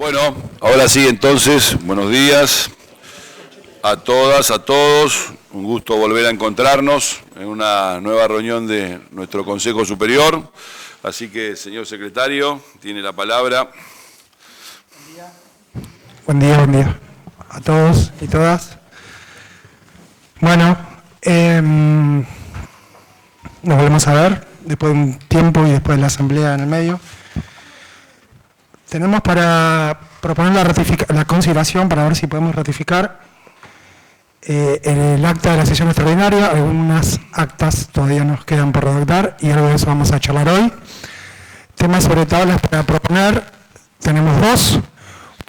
Bueno, ahora sí, entonces, buenos días a todas, a todos. Un gusto volver a encontrarnos en una nueva reunión de nuestro Consejo Superior. Así que, señor secretario, tiene la palabra. Buen día a todos y todas. Bueno, nos volvemos a ver después de un tiempo y después de la asamblea en el medio. Tenemos para proponer la consideración para ver si podemos ratificar el acta de la sesión extraordinaria. Algunas actas todavía nos quedan por redactar y algo de eso vamos a charlar hoy. Temas sobre tablas para proponer, tenemos dos.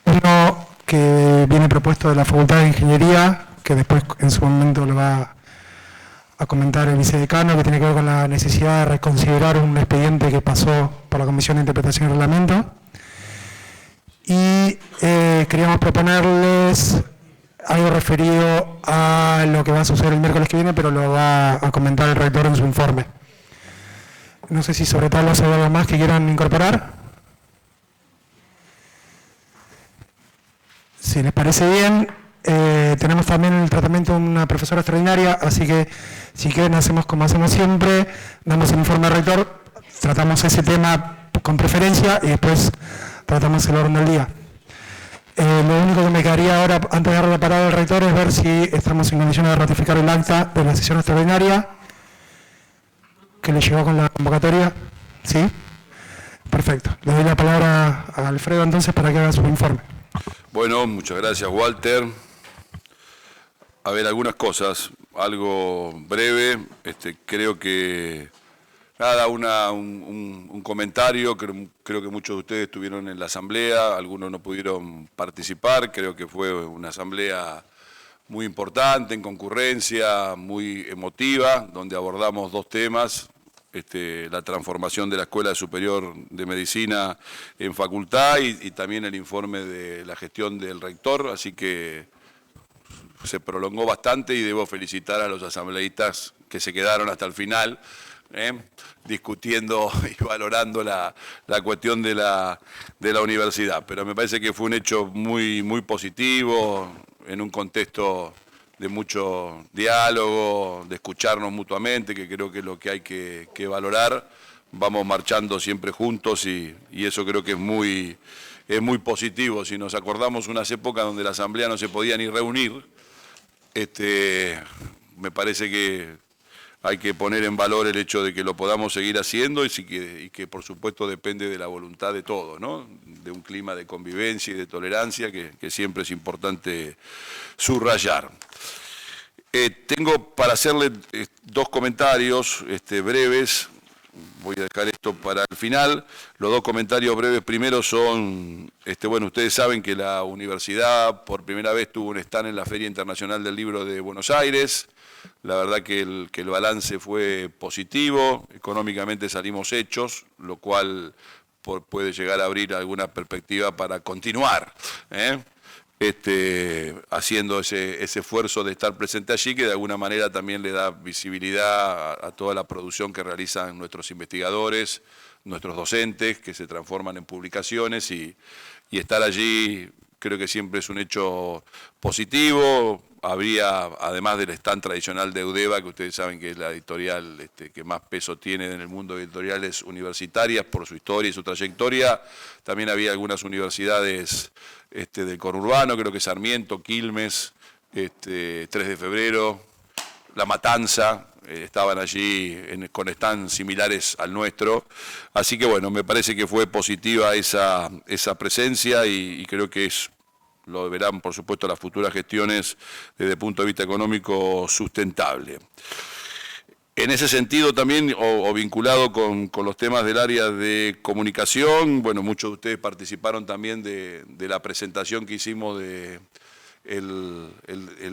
Uno que viene propuesto de la Facultad de Ingeniería, que después en su momento lo va a comentar el vicedecano, que tiene que ver con la necesidad de reconsiderar un expediente que pasó por la Comisión de Interpretación y Reglamento. Y queríamos proponerles algo referido a lo que va a suceder el miércoles que viene, pero lo va a comentar el rector en su informe. No sé si sobre todo hay algo más que quieran incorporar. Si les parece bien, tenemos también el tratamiento de una profesora extraordinaria, así que si quieren hacemos como hacemos siempre, damos el informe al rector, tratamos ese tema con preferencia y después tratamos el orden del día. Lo único que me quedaría ahora, antes de darle la palabra al rector, es ver si estamos en condiciones de ratificar el acta de la sesión extraordinaria que le llegó con la convocatoria. ¿Sí? Perfecto. Le doy la palabra a Alfredo entonces para que haga su informe. Bueno, muchas gracias, Walter. A ver, algunas cosas, algo breve. Creo que, nada, un comentario. Creo que muchos de ustedes estuvieron en la asamblea, algunos no pudieron participar. Creo que fue una asamblea muy importante, en concurrencia, muy emotiva, donde abordamos dos temas. La transformación de la Escuela Superior de Medicina en facultad y también el informe de la gestión del rector, así que se prolongó bastante y debo felicitar a los asambleístas que se quedaron hasta el final, discutiendo y valorando la cuestión de la universidad. Pero me parece que fue un hecho muy, muy positivo, en un contexto de mucho diálogo, de escucharnos mutuamente, que creo que es lo que hay que valorar. Vamos marchando siempre juntos y eso creo que es muy positivo. Si nos acordamos unas épocas donde la asamblea no se podía ni reunir, me parece que hay que poner en valor el hecho de que lo podamos seguir haciendo y que por supuesto depende de la voluntad de todos, ¿no? De un clima de convivencia y de tolerancia que siempre es importante subrayar. Tengo para hacerle dos comentarios breves. Voy a dejar esto para el final. Los dos comentarios breves primero son, bueno, ustedes saben que la universidad por primera vez tuvo un stand en la Feria Internacional del Libro de Buenos Aires. La verdad que el balance fue positivo, económicamente salimos hechos, lo cual puede llegar a abrir alguna perspectiva para continuar, haciendo ese esfuerzo de estar presente allí, que de alguna manera también le da visibilidad a toda la producción que realizan nuestros investigadores, nuestros docentes, que se transforman en publicaciones y estar allí creo que siempre es un hecho positivo. Habría, además del stand tradicional de Eudeva, que ustedes saben que es la editorial que más peso tiene en el mundo de editoriales universitarias por su historia y su trayectoria, también había algunas universidades del conurbano, creo que Sarmiento, Quilmes, 3 de Febrero, La Matanza, estaban allí con stands similares al nuestro. Así que bueno, me parece que fue positiva esa presencia y creo que lo verán, por supuesto, las futuras gestiones desde el punto de vista económico sustentable. En ese sentido también, o vinculado con los temas del área de comunicación, bueno, muchos de ustedes participaron también de la presentación que hicimos el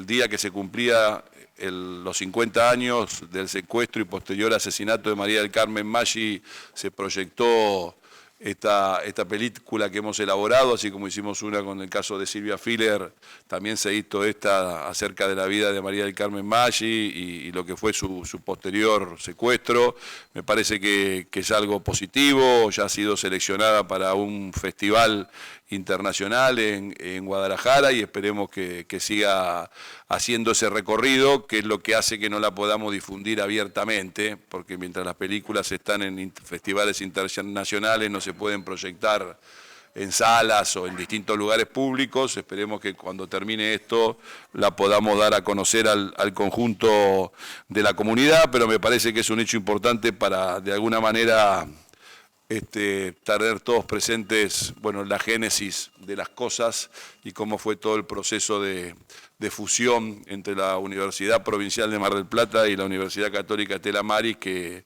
día que se cumplía los 50 años del secuestro y posterior asesinato de María del Carmen Maggi. Se proyectó esta película que hemos elaborado, así como hicimos una con el caso de Silvia Filler, también se hizo esta acerca de la vida de María del Carmen Maggi y lo que fue su posterior secuestro. Me parece que es algo positivo, ya ha sido seleccionada para un festival internacional en Guadalajara y esperemos que siga haciendo ese recorrido, que es lo que hace que no la podamos difundir abiertamente, porque mientras las películas están en festivales internacionales no se pueden proyectar en salas o en distintos lugares públicos. Esperemos que cuando termine esto la podamos dar a conocer al conjunto de la comunidad, pero me parece que es un hecho importante para, de alguna manera, tener todos presentes, bueno, la génesis de las cosas y cómo fue todo el proceso de fusión entre la Universidad Provincial de Mar del Plata y la Universidad Católica Estela Maris, que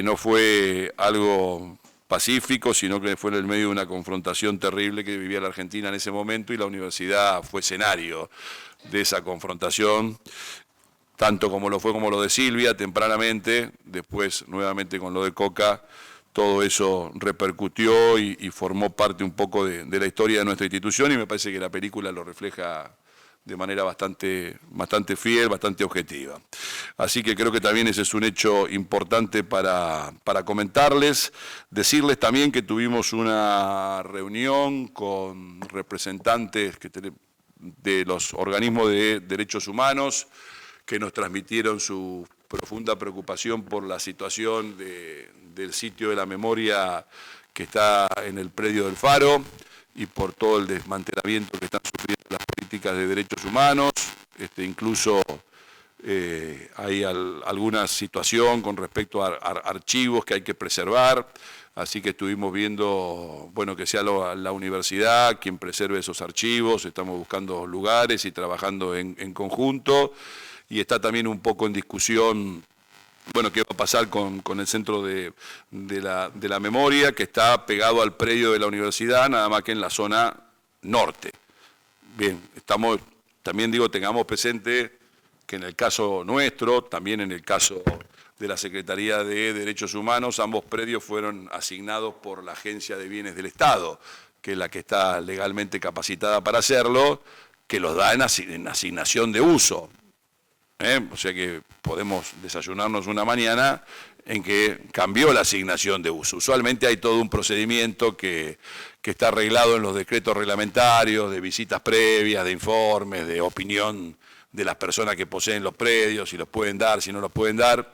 no fue algo pacífico, sino que fue en el medio de una confrontación terrible que vivía la Argentina en ese momento, y la universidad fue escenario de esa confrontación, tanto como lo fue como lo de Silvia tempranamente, después nuevamente con lo de Coca. Todo eso repercutió y formó parte un poco de la historia de nuestra institución, y me parece que la película lo refleja de manera bastante fiel, bastante objetiva. Así que creo que también ese es un hecho importante para comentarles. Decirles también que tuvimos una reunión con representantes de los organismos de derechos humanos que nos transmitieron su profunda preocupación por la situación del sitio de la memoria que está en el predio del Faro y por todo el desmantelamiento que están sufriendo las políticas de derechos humanos. Incluso hay alguna situación con respecto a archivos que hay que preservar, así que estuvimos viendo, bueno, que sea la universidad quien preserve esos archivos. Estamos buscando lugares y trabajando en conjunto, y está también un poco en discusión, bueno, qué va a pasar con el centro de la memoria, que está pegado al predio de la universidad, nada más que en la zona norte. Bien, también tengamos presente que en el caso nuestro, también en el caso de la Secretaría de Derechos Humanos, ambos predios fueron asignados por la Agencia de Bienes del Estado, que es la que está legalmente capacitada para hacerlo, que los da en asignación de uso. O sea que podemos desayunarnos una mañana en que cambió la asignación de uso. Usualmente hay todo un procedimiento que está arreglado en los decretos reglamentarios, de visitas previas, de informes, de opinión de las personas que poseen los predios, si los pueden dar, si no los pueden dar.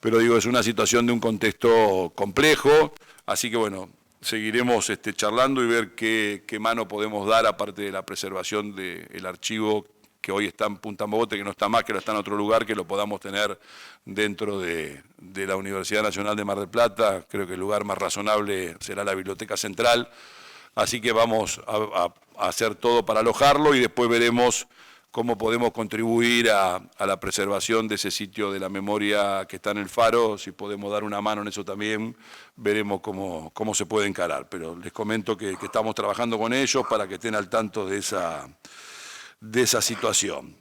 Pero es una situación de un contexto complejo, así que bueno, seguiremos charlando y ver qué mano podemos dar, aparte de la preservación del archivo que hoy está en Punta Mogote, que no está más, que lo está en otro lugar, que lo podamos tener dentro de la Universidad Nacional de Mar del Plata. Creo que el lugar más razonable será la Biblioteca Central, así que vamos a hacer todo para alojarlo y después veremos cómo podemos contribuir a la preservación de ese sitio de la memoria que está en el Faro. Si podemos dar una mano en eso también, veremos cómo se puede encarar. Pero les comento que estamos trabajando con ellos para que estén al tanto de esa situación.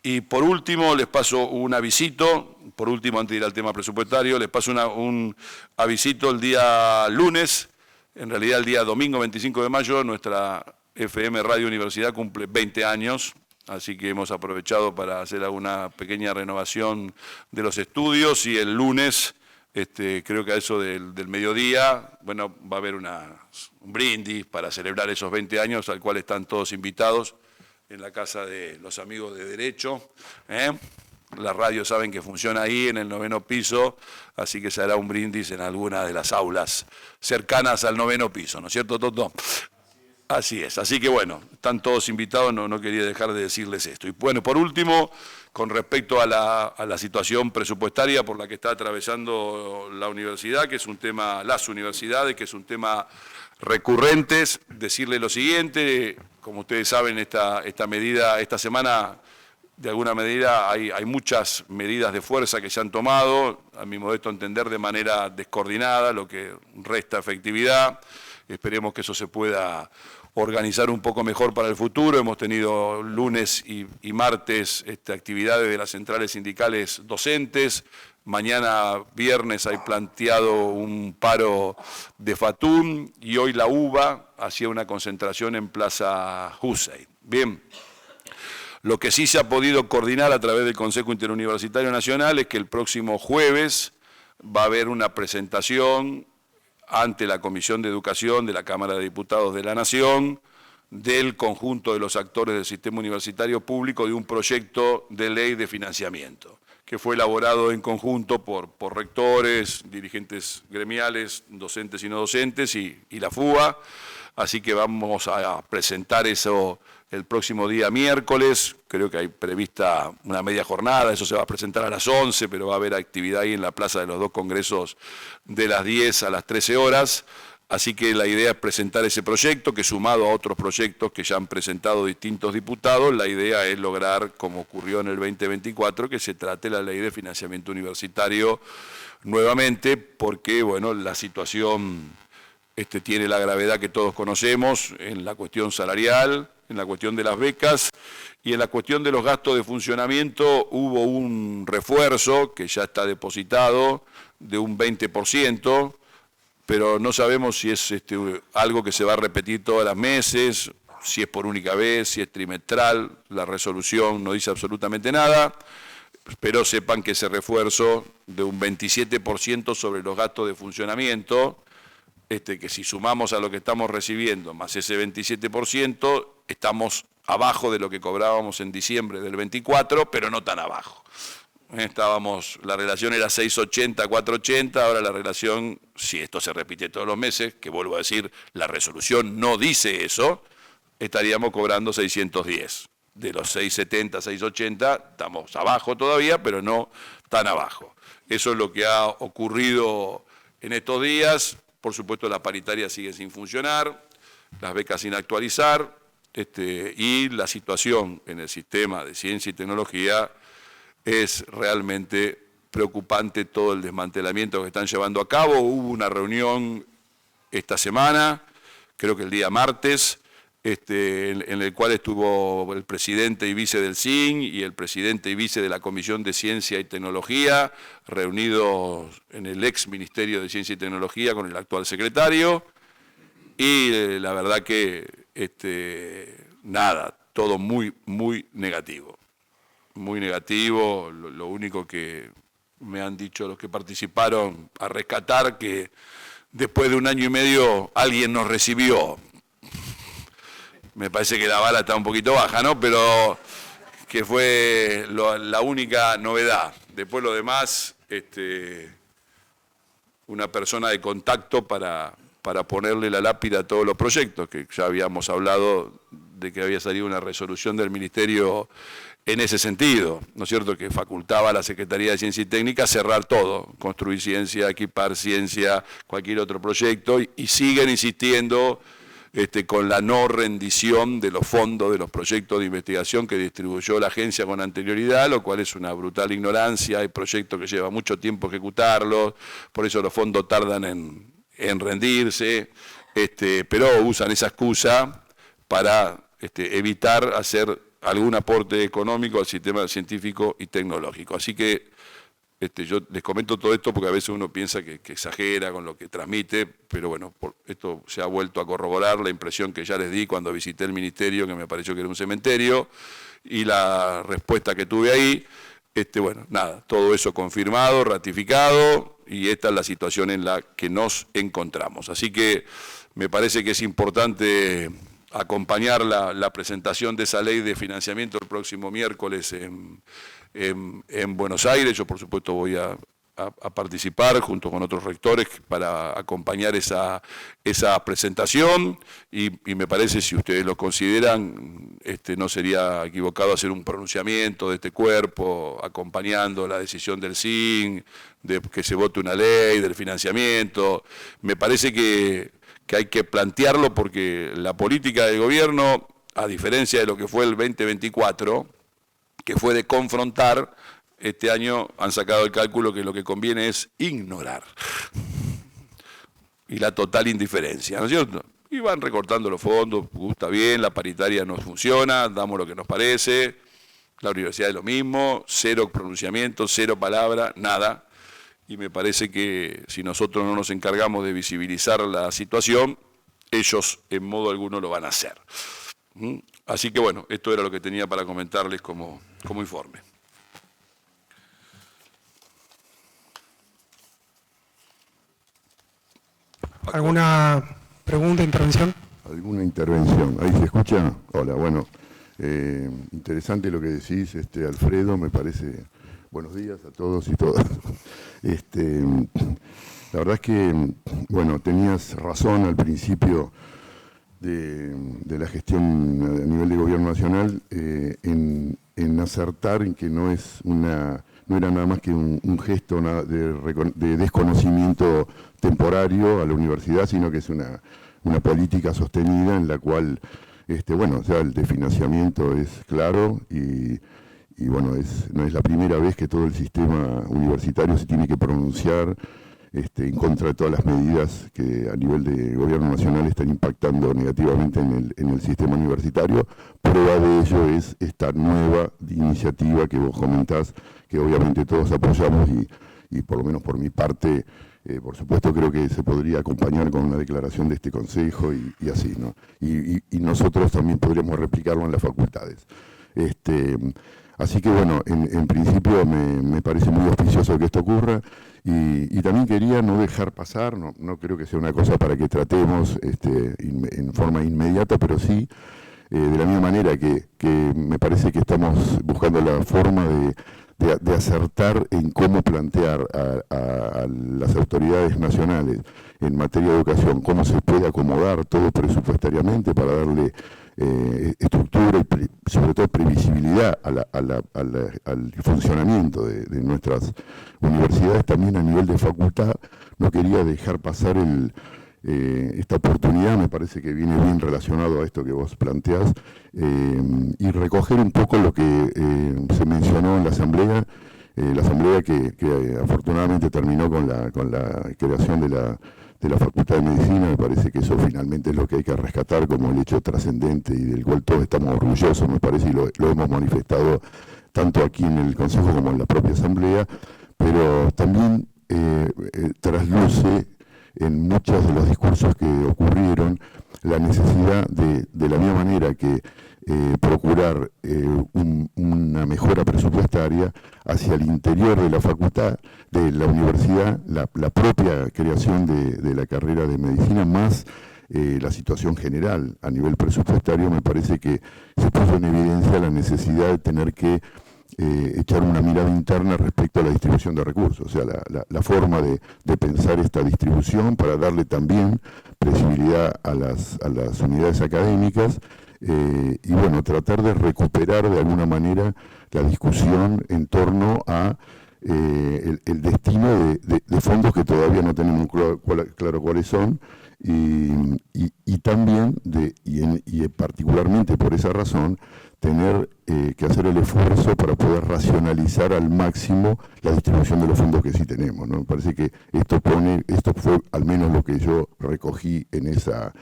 Y por último, les paso un avisito, antes de ir al tema presupuestario, les paso un avisito el día lunes, en realidad el día domingo 25 de mayo, nuestra FM Radio Universidad cumple 20 años, así que hemos aprovechado para hacer alguna pequeña renovación de los estudios, y el lunes, creo que a eso del mediodía, bueno, va a haber un brindis para celebrar esos 20 años, al cual están todos invitados, en la Casa de los Amigos de Derecho. La radio saben que funciona ahí en el 9º piso, así que se hará un brindis en alguna de las aulas cercanas al 9º piso, ¿no es cierto, Toto? Así es, así que bueno, están todos invitados, no quería dejar de decirles esto. Y bueno, por último, con respecto a la situación presupuestaria por la que está atravesando la universidad, que es un tema, las universidades, que es un tema recurrente, decirle lo siguiente. Como ustedes saben, esta semana, de alguna medida, hay muchas medidas de fuerza que se han tomado, a mi modesto entender, de manera descoordinada, lo que resta efectividad. Esperemos que eso se pueda organizar un poco mejor para el futuro. Hemos tenido lunes y martes actividades de las centrales sindicales docentes. Mañana viernes hay planteado un paro de FATUM, y hoy la UBA hacía una concentración en Plaza Hussein. Bien, lo que sí se ha podido coordinar a través del Consejo Interuniversitario Nacional es que el próximo jueves va a haber una presentación ante la Comisión de Educación de la Cámara de Diputados de la Nación, del conjunto de los actores del sistema universitario público de un proyecto de ley de financiamiento, que fue elaborado en conjunto por rectores, dirigentes gremiales, docentes y no docentes y la FUA. Así que vamos a presentar eso el próximo día miércoles. Creo que hay prevista una media jornada, eso se va a presentar a las 11, pero va a haber actividad ahí en la Plaza de los Dos Congresos de las 10 a las 13 horas. Así que la idea es presentar ese proyecto, que sumado a otros proyectos que ya han presentado distintos diputados, la idea es lograr, como ocurrió en el 2024, que se trate la ley de financiamiento universitario nuevamente, porque bueno, la situación tiene la gravedad que todos conocemos en la cuestión salarial, en la cuestión de las becas y en la cuestión de los gastos de funcionamiento. Hubo un refuerzo que ya está depositado de un 20%, pero no sabemos si es algo que se va a repetir todos los meses, si es por única vez, si es trimestral. La resolución no dice absolutamente nada, pero sepan que ese refuerzo de un 27% sobre los gastos de funcionamiento, que si sumamos a lo que estamos recibiendo más ese 27%, estamos abajo de lo que cobrábamos en diciembre del 24, pero no tan abajo. La relación era 6,80, 4,80, ahora la relación, si esto se repite todos los meses, que vuelvo a decir, la resolución no dice eso, estaríamos cobrando 610. De los 6,70, 6,80, estamos abajo todavía, pero no tan abajo. Eso es lo que ha ocurrido en estos días. Por supuesto, la paritaria sigue sin funcionar, las becas sin actualizar, y la situación en el sistema de ciencia y tecnología es realmente preocupante, todo el desmantelamiento que están llevando a cabo. Hubo una reunión esta semana, creo que el día martes, en el cual estuvo el presidente y vice del CIN y el presidente y vice de la Comisión de Ciencia y Tecnología, reunidos en el ex Ministerio de Ciencia y Tecnología con el actual secretario, y la verdad que nada, todo muy, muy negativo. Muy negativo. Lo único que me han dicho los que participaron a rescatar, que después de 1 año y medio alguien nos recibió. Me parece que la bala está un poquito baja, ¿no? Pero que fue la única novedad. Después lo demás, una persona de contacto para ponerle la lápida a todos los proyectos, que ya habíamos hablado de que había salido una resolución del Ministerio en ese sentido, ¿no es cierto?, que facultaba a la Secretaría de Ciencia y Técnica a cerrar todo, construir ciencia, equipar ciencia, cualquier otro proyecto, y siguen insistiendo con la no rendición de los fondos de los proyectos de investigación que distribuyó la agencia con anterioridad, lo cual es una brutal ignorancia. Hay proyectos que lleva mucho tiempo ejecutarlos, por eso los fondos tardan en rendirse, pero usan esa excusa para evitar hacer algún aporte económico al sistema científico y tecnológico. Así que yo les comento todo esto porque a veces uno piensa que exagera con lo que transmite, pero bueno, esto se ha vuelto a corroborar la impresión que ya les di cuando visité el ministerio, que me pareció que era un cementerio, y la respuesta que tuve ahí. Bueno, nada, todo eso confirmado, ratificado, y esta es la situación en la que nos encontramos. Así que me parece que es importante acompañar la presentación de esa ley de financiamiento el próximo miércoles en Buenos Aires. Yo, por supuesto, voy a participar junto con otros rectores para acompañar esa presentación, y me parece, si ustedes lo consideran, no sería equivocado hacer un pronunciamiento de este cuerpo acompañando la decisión del CIN de que se vote una ley del financiamiento. Me parece que hay que plantearlo porque la política del gobierno, a diferencia de lo que fue el 2024, que fue de confrontar, este año han sacado el cálculo que lo que conviene es ignorar. Y la total indiferencia, ¿no es cierto? Y van recortando los fondos, gusta bien, la paritaria no funciona, damos lo que nos parece, la universidad es lo mismo, cero pronunciamiento, cero palabra, nada. Y me parece que si nosotros no nos encargamos de visibilizar la situación, ellos en modo alguno lo van a hacer. Así que bueno, esto era lo que tenía para comentarles como informe. ¿Alguna pregunta, intervención? ¿Alguna intervención? ¿Ahí se escucha? Hola, bueno, interesante lo que decís, Alfredo, me parece. Buenos días a todos y todas. La verdad es que, bueno, tenías razón al principio de la gestión a nivel de gobierno nacional en acertar en que no era nada más que un gesto de desconocimiento temporario a la universidad, sino que es una política sostenida en la cual, bueno, ya el desfinanciamiento es claro y bueno, no es la primera vez que todo el sistema universitario se tiene que pronunciar en contra de todas las medidas que a nivel de gobierno nacional están impactando negativamente en el sistema universitario. Prueba de ello es esta nueva iniciativa que vos comentás, que obviamente todos apoyamos y por lo menos por mi parte, por supuesto creo que se podría acompañar con una declaración de este Consejo y así, ¿no? Y nosotros también podríamos replicarlo en las facultades. Así que bueno, en principio me parece muy auspicioso que esto ocurra y también quería no dejar pasar, no creo que sea una cosa para que tratemos en forma inmediata, pero sí, de la misma manera que me parece que estamos buscando la forma de acertar en cómo plantear a las autoridades nacionales en materia de educación, cómo se puede acomodar todo presupuestariamente para darle estructura y sobre todo previsibilidad al funcionamiento de nuestras universidades. También a nivel de facultad no quería dejar pasar esta oportunidad, me parece que viene bien relacionado a esto que vos planteás, y recoger un poco lo que se mencionó en la asamblea que afortunadamente terminó con la creación de la Facultad de Medicina. Me parece que eso finalmente es lo que hay que rescatar como el hecho trascendente y del cual todos estamos orgullosos, me parece, y lo hemos manifestado tanto aquí en el Consejo como en la propia Asamblea, pero también trasluce en muchos de los discursos que ocurrieron la necesidad de la misma manera que procurar una mejora presupuestaria hacia el interior de la facultad, de la universidad, la propia creación de la carrera de medicina, más la situación general a nivel presupuestario. Me parece que se puso en evidencia la necesidad de tener que echar una mirada interna respecto a la distribución de recursos, o sea, la forma de pensar esta distribución para darle también previsibilidad a las unidades académicas y bueno, tratar de recuperar de alguna manera la discusión en torno a el destino de fondos que todavía no tenemos claro cuáles son, y también, y particularmente por esa razón, tener que hacer el esfuerzo para poder racionalizar al máximo la distribución de los fondos que sí tenemos, ¿no? Me parece que esto fue al menos lo que yo recogí en esa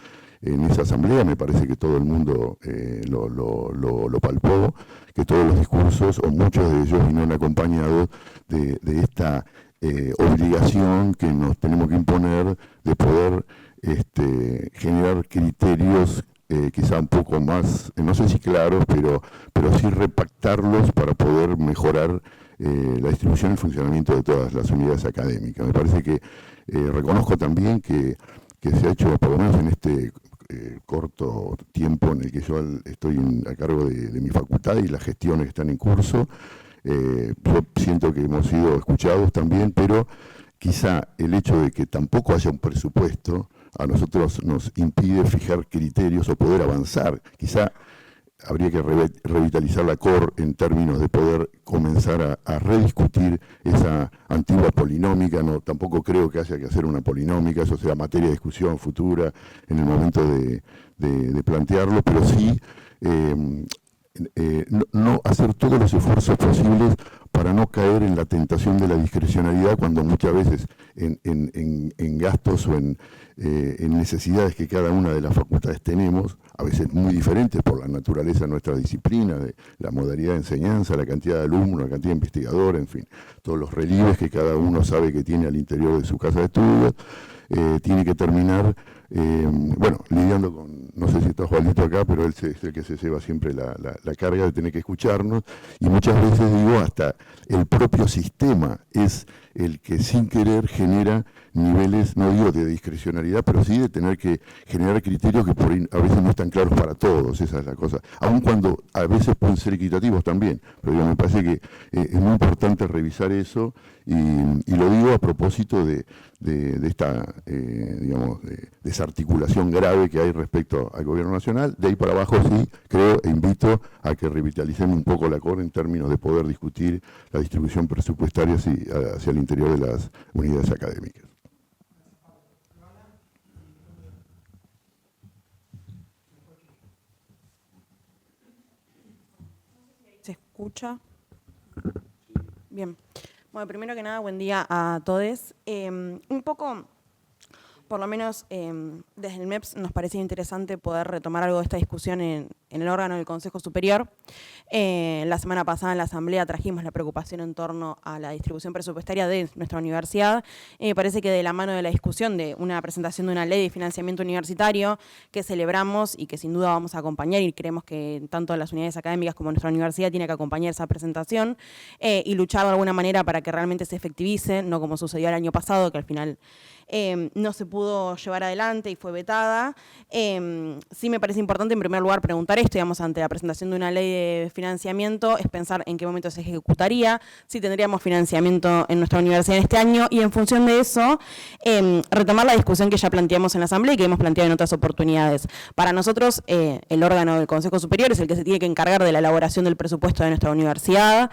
asamblea. Me parece que todo el mundo lo palpó, que todos los discursos, o muchos de ellos, vinieron acompañados de esta obligación que nos tenemos que imponer de poder generar criterios quizá un poco más, no sé si claros, pero sí repactarlos para poder mejorar la distribución y el funcionamiento de todas las unidades académicas. Me parece que reconozco también que se ha hecho, por lo menos en este corto tiempo en el que yo estoy a cargo de mi facultad y las gestiones que están en curso, yo siento que hemos sido escuchados también, pero quizá el hecho de que tampoco haya un presupuesto a nosotros nos impide fijar criterios o poder avanzar. Quizá habría que revitalizar la COR en términos de poder comenzar a rediscutir esa antigua polinómica. No, tampoco creo que haya que hacer una polinómica, eso será materia de discusión futura en el momento de plantearlo, pero sí no hacer todos los esfuerzos posibles para no caer en la tentación de la discrecionalidad, cuando muchas veces en gastos o en necesidades que cada una de las facultades tenemos, a veces muy diferentes por la naturaleza de nuestra disciplina, de la modalidad de enseñanza, la cantidad de alumnos, la cantidad de investigadores, en fin, todos los relieves que cada uno sabe que tiene al interior de su casa de estudios, tiene que terminar, lidiando con, no sé si está Osvaldito acá, pero él es el que se lleva siempre la carga de tener que escucharnos, y muchas veces digo, hasta el propio sistema es el que sin querer genera niveles, no digo de discrecionalidad, pero sí de tener que generar criterios que por ahí a veces no están claros para todos, esa es la cosa. Aun cuando a veces pueden ser equitativos también, pero me parece que es muy importante revisar eso y lo digo a propósito de esta, digamos, desarticulación grave que hay respecto al gobierno nacional. De ahí para abajo sí, creo e invito a que revitalicemos un poco la COR en términos de poder discutir la distribución presupuestaria hacia el interior de las unidades académicas. ¿Se escucha? Bien. Bueno, primero que nada, buen día a todos. Un poco, por lo menos desde el MEPS, nos parecía interesante poder retomar algo de esta discusión en el órgano del Consejo Superior. La semana pasada en la Asamblea trajimos la preocupación en torno a la distribución presupuestaria de nuestra universidad. Parece que de la mano de la discusión de una presentación de una ley de financiamiento universitario que celebramos y que sin duda vamos a acompañar, y creemos que tanto las unidades académicas como nuestra universidad tiene que acompañar esa presentación y luchar de alguna manera para que realmente se efectivice, no como sucedió el año pasado, que al final no se pudo llevar adelante y fue vetada. Sí me parece importante en primer lugar preguntar esto, digamos, ante la presentación de una ley de financiamiento, es pensar en qué momento se ejecutaría, si tendríamos financiamiento en nuestra universidad en este año, y en función de eso retomar la discusión que ya planteamos en la Asamblea y que hemos planteado en otras oportunidades. Para nosotros el órgano del Consejo Superior es el que se tiene que encargar de la elaboración del presupuesto de nuestra universidad.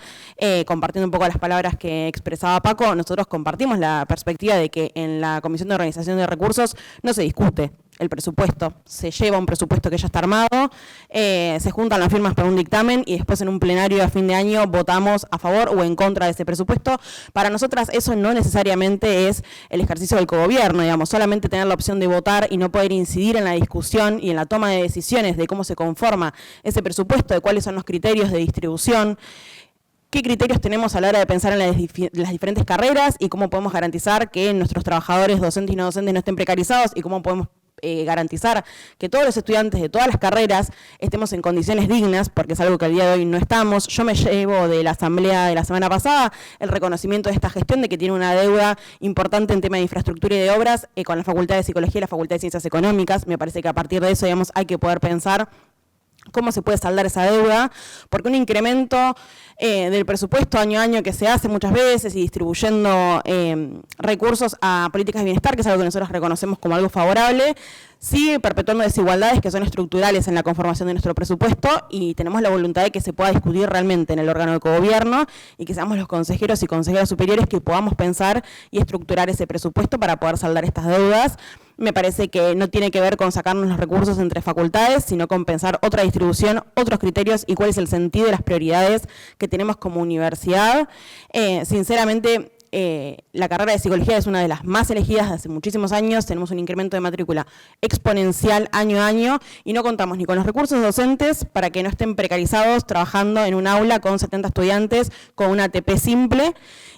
Compartiendo un poco las palabras que expresaba Paco, nosotros compartimos la perspectiva de que en la Comisión de Organización de Recursos no se discute el presupuesto, se lleva un presupuesto que ya está armado, se juntan las firmas para un dictamen y después en un plenario a fin de año votamos a favor o en contra de ese presupuesto. Para nosotras eso no necesariamente es el ejercicio del cogobierno, digamos, solamente tener la opción de votar y no poder incidir en la discusión y en la toma de decisiones de cómo se conforma ese presupuesto, de cuáles son los criterios de distribución, qué criterios tenemos a la hora de pensar en las diferentes carreras y cómo podemos garantizar que nuestros trabajadores docentes y no docentes no estén precarizados y cómo podemos garantizar que todos los estudiantes de todas las carreras estemos en condiciones dignas, porque es algo que al día de hoy no estamos. Yo me llevo de la Asamblea de la semana pasada el reconocimiento de esta gestión de que tiene una deuda importante en tema de infraestructura y de obras con la Facultad de Psicología y la Facultad de Ciencias Económicas. Me parece que a partir de eso, digamos, hay que poder pensar cómo se puede saldar esa deuda, porque un incremento del presupuesto año a año que se hace muchas veces y distribuyendo recursos a políticas de bienestar, que es algo que nosotros reconocemos como algo favorable, sigue perpetuando desigualdades que son estructurales en la conformación de nuestro presupuesto, y tenemos la voluntad de que se pueda discutir realmente en el órgano de cogobierno y que seamos los consejeros y consejeras superiores que podamos pensar y estructurar ese presupuesto para poder saldar estas deudas. Me parece que no tiene que ver con sacarnos los recursos entre facultades, sino con pensar otra distribución, otros criterios y cuál es el sentido de las prioridades que tenemos como universidad. Sinceramente, la carrera de psicología es una de las más elegidas de hace muchísimos años, tenemos un incremento de matrícula exponencial año a año y no contamos ni con los recursos docentes para que no estén precarizados trabajando en un aula con 70 estudiantes con una ATP simple,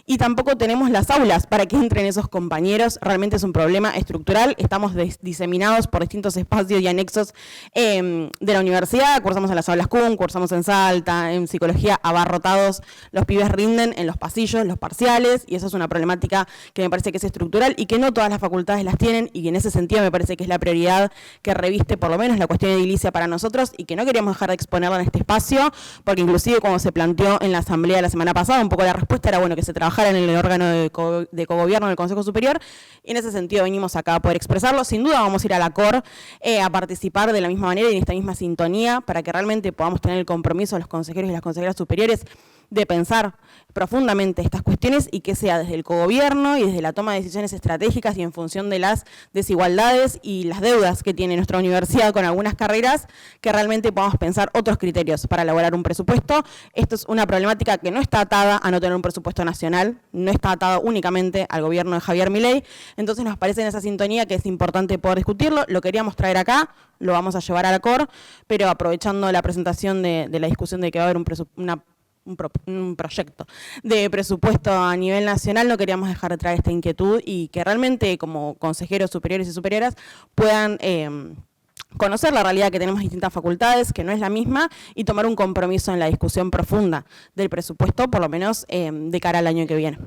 y tampoco tenemos las aulas para que entren esos compañeros. Realmente es un problema estructural, estamos diseminados por distintos espacios y anexos de la universidad, cursamos en las aulas CUN, cursamos en Salta, en psicología abarrotados, los pibes rinden en los pasillos, los parciales, y eso es una problemática que me parece que es estructural y que no todas las facultades las tienen, y en ese sentido me parece que es la prioridad que reviste por lo menos la cuestión edilicia para nosotros y que no queríamos dejar de exponerla en este espacio, porque inclusive como se planteó en la Asamblea la semana pasada, un poco la respuesta era bueno que se trabajara en el órgano de cogobierno del Consejo Superior, y en ese sentido venimos acá a poder expresarlo. Sin duda vamos a ir a la COR a participar de la misma manera y en esta misma sintonía para que realmente podamos tener el compromiso de los consejeros y las consejeras superiores de pensar profundamente estas cuestiones y que sea desde el cogobierno y desde la toma de decisiones estratégicas y en función de las desigualdades y las deudas que tiene nuestra universidad con algunas carreras, que realmente podamos pensar otros criterios para elaborar un presupuesto. Esto es una problemática que no está atada a no tener un presupuesto nacional, no está atada únicamente al gobierno de Javier Milei, entonces nos parece en esa sintonía que es importante poder discutirlo. Lo queríamos traer acá, lo vamos a llevar a la COR, pero aprovechando la presentación de la discusión de que va a haber un proyecto de presupuesto a nivel nacional, no queríamos dejar de traer esta inquietud y que realmente como consejeros superiores y superioras puedan conocer la realidad que tenemos en distintas facultades, que no es la misma, y tomar un compromiso en la discusión profunda del presupuesto, por lo menos de cara al año que viene.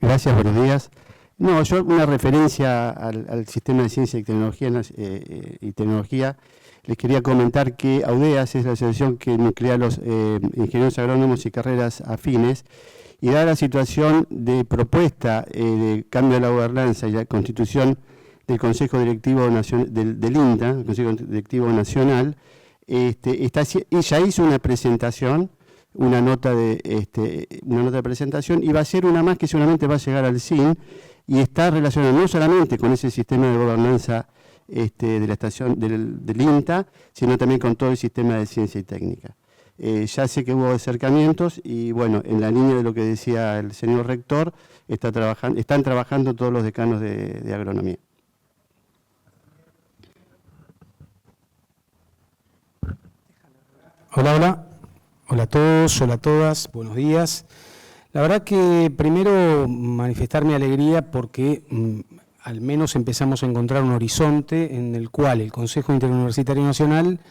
Gracias, buenos días. No, yo una referencia al sistema de ciencia y tecnología, les quería comentar que AUDEAS es la asociación que nuclea a los ingenieros agrónomos y carreras afines, y dada la situación de propuesta de cambio de la gobernanza y la constitución del Consejo Directivo del INTA, el Consejo Directivo Nacional, ella hizo una presentación, una nota de presentación, y va a ser una más que seguramente va a llegar al CIN, y está relacionada no solamente con ese sistema de gobernanza de la estación del INTA, sino también con todo el sistema de ciencia y técnica. Ya sé que hubo acercamientos y, bueno, en la línea de lo que decía el señor rector, están trabajando todos los decanos de agronomía. Hola, hola. Hola a todos, hola a todas, buenos días. La verdad que primero manifestar mi alegría porque al menos empezamos a encontrar un horizonte en el cual el Consejo Interuniversitario Nacional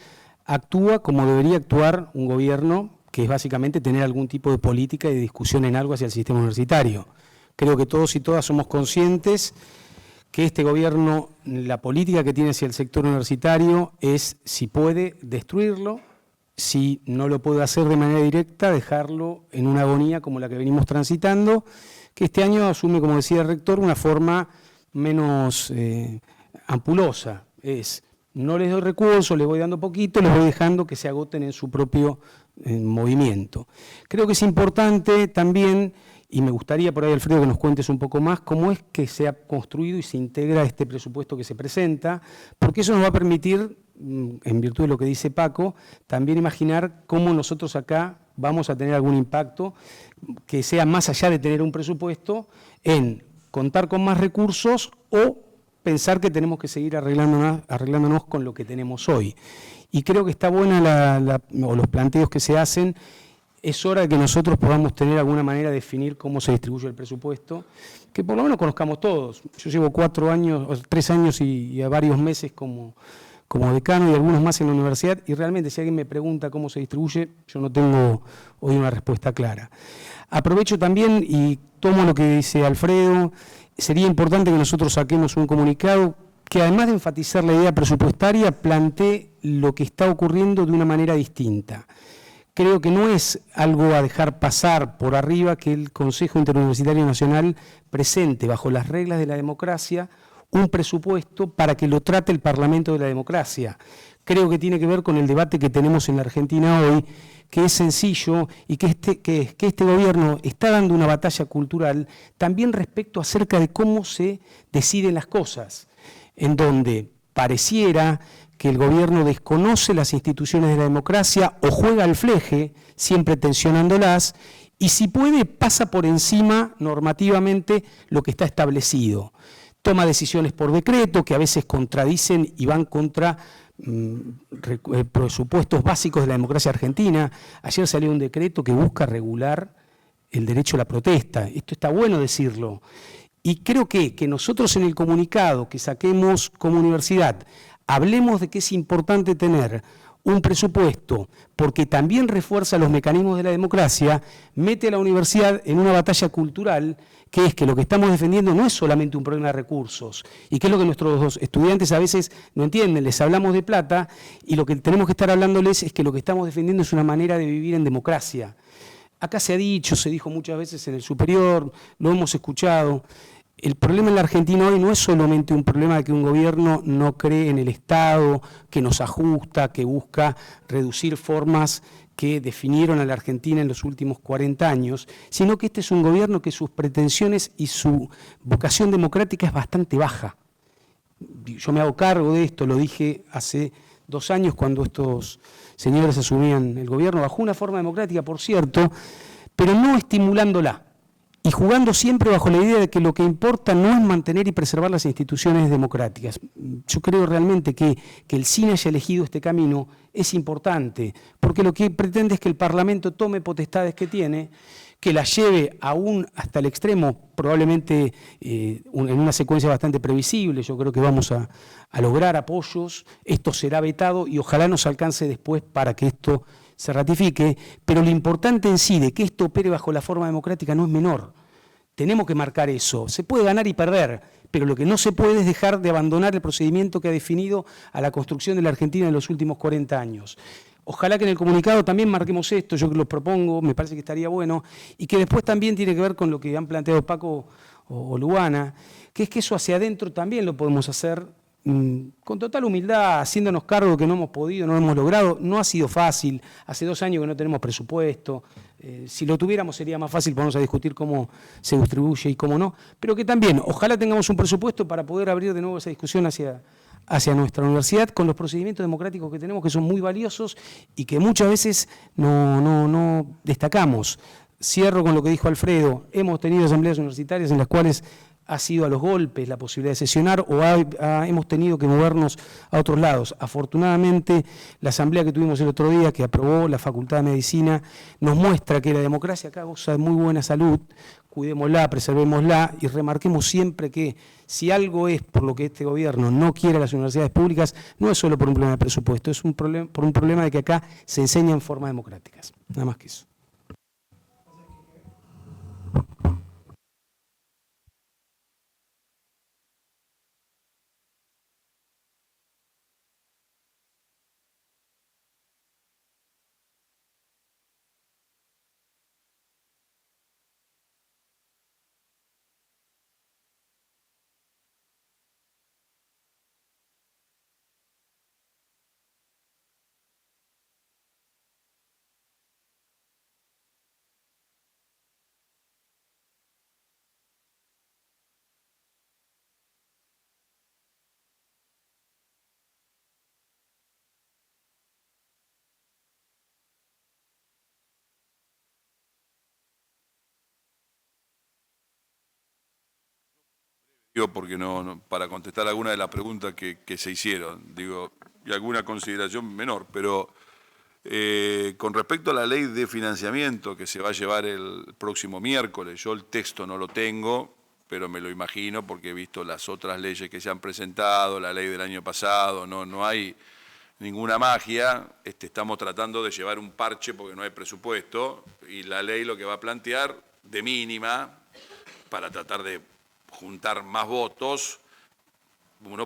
actúa como debería actuar un gobierno, que es básicamente tener algún tipo de política y de discusión en algo hacia el sistema universitario. Creo que todos y todas somos conscientes que este gobierno, la política que tiene hacia el sector universitario es, si puede, destruirlo, si no lo puede hacer de manera directa, dejarlo en una agonía como la que venimos transitando, que este año asume, como decía el rector, una forma menos ampulosa. No les doy recursos, les voy dando poquito, les voy dejando que se agoten en su propio movimiento. Creo que es importante también, y me gustaría por ahí, Alfredo, que nos cuentes un poco más, cómo es que se ha construido y se integra este presupuesto que se presenta, porque eso nos va a permitir, en virtud de lo que dice Paco, también imaginar cómo nosotros acá vamos a tener algún impacto que sea más allá de tener un presupuesto, en contar con más recursos o pensar que tenemos que seguir arreglándonos con lo que tenemos hoy. Y creo que está buena los planteos que se hacen. Es hora de que nosotros podamos tener alguna manera de definir cómo se distribuye el presupuesto, que por lo menos conozcamos todos. Yo llevo 3 años y a varios meses como decano y algunos más en la universidad, y realmente si alguien me pregunta cómo se distribuye, yo no tengo hoy una respuesta clara. Aprovecho también y tomo lo que dice Alfredo. Sería importante que nosotros saquemos un comunicado que, además de enfatizar la idea presupuestaria, plantee lo que está ocurriendo de una manera distinta. Creo que no es algo a dejar pasar por arriba que el Consejo Interuniversitario Nacional presente, bajo las reglas de la democracia, un presupuesto para que lo trate el Parlamento de la democracia. Creo que tiene que ver con el debate que tenemos en la Argentina hoy, que es sencillo y que este gobierno está dando una batalla cultural también respecto acerca de cómo se deciden las cosas, en donde pareciera que el gobierno desconoce las instituciones de la democracia o juega al fleje, siempre tensionándolas, y si puede pasa por encima normativamente lo que está establecido. Toma decisiones por decreto que a veces contradicen y van contra presupuestos básicos de la democracia argentina. Ayer salió un decreto que busca regular el derecho a la protesta. Esto está bueno decirlo. Y creo que nosotros en el comunicado que saquemos como universidad hablemos de que es importante tener un presupuesto porque también refuerza los mecanismos de la democracia, mete a la universidad en una batalla cultural, que es que lo que estamos defendiendo no es solamente un problema de recursos, y que es lo que nuestros estudiantes a veces no entienden. Les hablamos de plata y lo que tenemos que estar hablándoles es que lo que estamos defendiendo es una manera de vivir en democracia. Acá se dijo muchas veces en el superior, lo hemos escuchado. El problema en la Argentina hoy no es solamente un problema de que un gobierno no cree en el Estado, que nos ajusta, que busca reducir formas que definieron a la Argentina en los últimos 40 años, sino que este es un gobierno que sus pretensiones y su vocación democrática es bastante baja. Yo me hago cargo de esto, lo dije hace 2 años cuando estos señores asumían el gobierno, bajo una forma democrática, por cierto, pero no estimulándola. Y jugando siempre bajo la idea de que lo que importa no es mantener y preservar las instituciones democráticas. Yo creo realmente que el cine haya elegido este camino es importante, porque lo que pretende es que el Parlamento tome potestades que tiene, que las lleve aún hasta el extremo, probablemente en una secuencia bastante previsible. Yo creo que vamos a lograr apoyos, esto será vetado y ojalá nos alcance después para que esto se ratifique, pero lo importante en sí de que esto opere bajo la forma democrática no es menor. tenemos que marcar eso. Se puede ganar y perder, pero lo que no se puede es dejar de abandonar el procedimiento que ha definido a la construcción de la Argentina en los últimos 40 años. Ojalá que en el comunicado también marquemos esto, yo que lo propongo, me parece que estaría bueno, y que después también tiene que ver con lo que han planteado Paco o Luana, que es que eso hacia adentro también lo podemos hacer con total humildad, haciéndonos cargo que no hemos podido, no hemos logrado. No ha sido fácil, hace 2 años que no tenemos presupuesto, si lo tuviéramos sería más fácil ponernos a discutir cómo se distribuye y cómo no, pero que también ojalá tengamos un presupuesto para poder abrir de nuevo esa discusión hacia nuestra universidad con los procedimientos democráticos que tenemos, que son muy valiosos y que muchas veces no destacamos. Cierro con lo que dijo Alfredo, hemos tenido asambleas universitarias en las cuales ha sido a los golpes la posibilidad de sesionar o hemos tenido que movernos a otros lados. Afortunadamente, la asamblea que tuvimos el otro día, que aprobó la Facultad de Medicina, nos muestra que la democracia acá goza de muy buena salud, cuidémosla, preservémosla y remarquemos siempre que si algo es por lo que este gobierno no quiere las universidades públicas, no es solo por un problema de presupuesto, es por un problema de que acá se enseña en formas democráticas. Nada más que eso. Porque para contestar alguna de las preguntas que se hicieron, digo, y alguna consideración menor, pero con respecto a la ley de financiamiento que se va a llevar el próximo miércoles, yo el texto no lo tengo, pero me lo imagino porque he visto las otras leyes que se han presentado, la ley del año pasado, no hay ninguna magia, estamos tratando de llevar un parche porque no hay presupuesto, y la ley lo que va a plantear de mínima, para tratar de juntar más votos,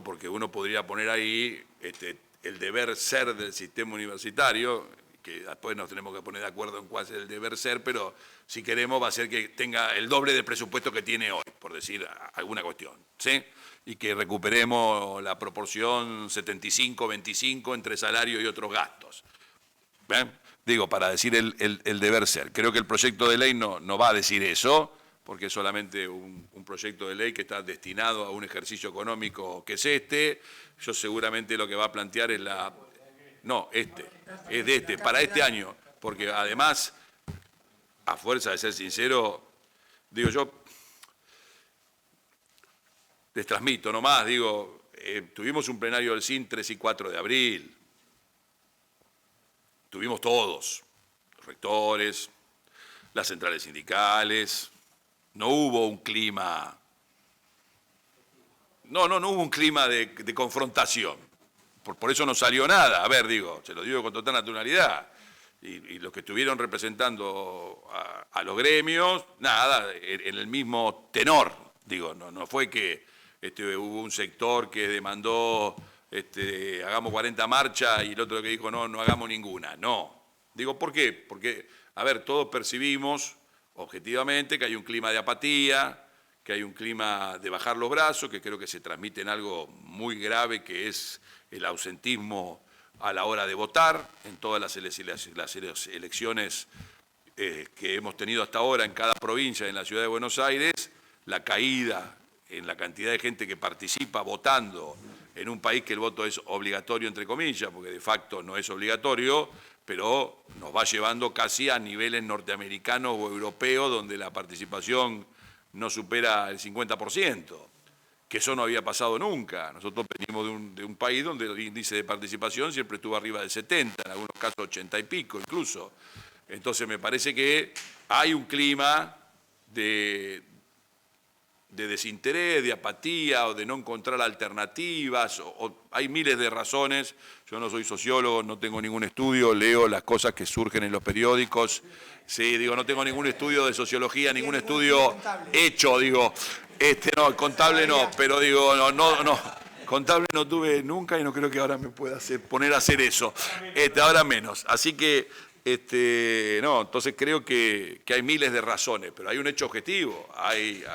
porque uno podría poner ahí el deber ser del sistema universitario, que después nos tenemos que poner de acuerdo en cuál es el deber ser, pero si queremos va a ser que tenga el doble del presupuesto que tiene hoy, por decir alguna cuestión, ¿sí? Y que recuperemos la proporción 75-25 entre salario y otros gastos. ¿Ven? Digo, para decir el deber ser. Creo que el proyecto de ley no va a decir eso, porque es solamente un proyecto de ley que está destinado a un ejercicio económico que es Yo seguramente lo que va a plantear es para este año, porque además, a fuerza de ser sincero, digo yo, les transmito nomás, tuvimos un plenario del CIN 3 y 4 de abril, tuvimos todos, los rectores, las centrales sindicales. No hubo un clima, no hubo un clima de confrontación. Por eso no salió nada. A ver, se lo digo con total naturalidad. Y los que estuvieron representando a los gremios, nada, en el mismo tenor. No fue que hubo un sector que demandó hagamos 40 marchas y el otro que dijo no hagamos ninguna. No. ¿Por qué? Porque, a ver, todos percibimos objetivamente que hay un clima de apatía, que hay un clima de bajar los brazos, que creo que se transmite en algo muy grave, que es el ausentismo a la hora de votar en todas las elecciones que hemos tenido hasta ahora en cada provincia, en la ciudad de Buenos Aires, la caída en la cantidad de gente que participa votando en un país que el voto es obligatorio, entre comillas, porque de facto no es obligatorio, pero nos va llevando casi a niveles norteamericanos o europeos donde la participación no supera el 50%, que eso no había pasado nunca. Nosotros venimos de un país donde el índice de participación siempre estuvo arriba del 70, en algunos casos 80 y pico incluso. Entonces me parece que hay un clima de desinterés, de apatía o de no encontrar alternativas, hay miles de razones. Yo no soy sociólogo, no tengo ningún estudio, leo las cosas que surgen en los periódicos. Sí, digo, no tengo ningún estudio de sociología, ningún estudio hecho, digo. No, contable no, pero digo, no. Contable no tuve nunca y no creo que ahora me pueda poner a hacer eso. Ahora menos. Así que, no, entonces creo que hay miles de razones, pero hay un hecho objetivo.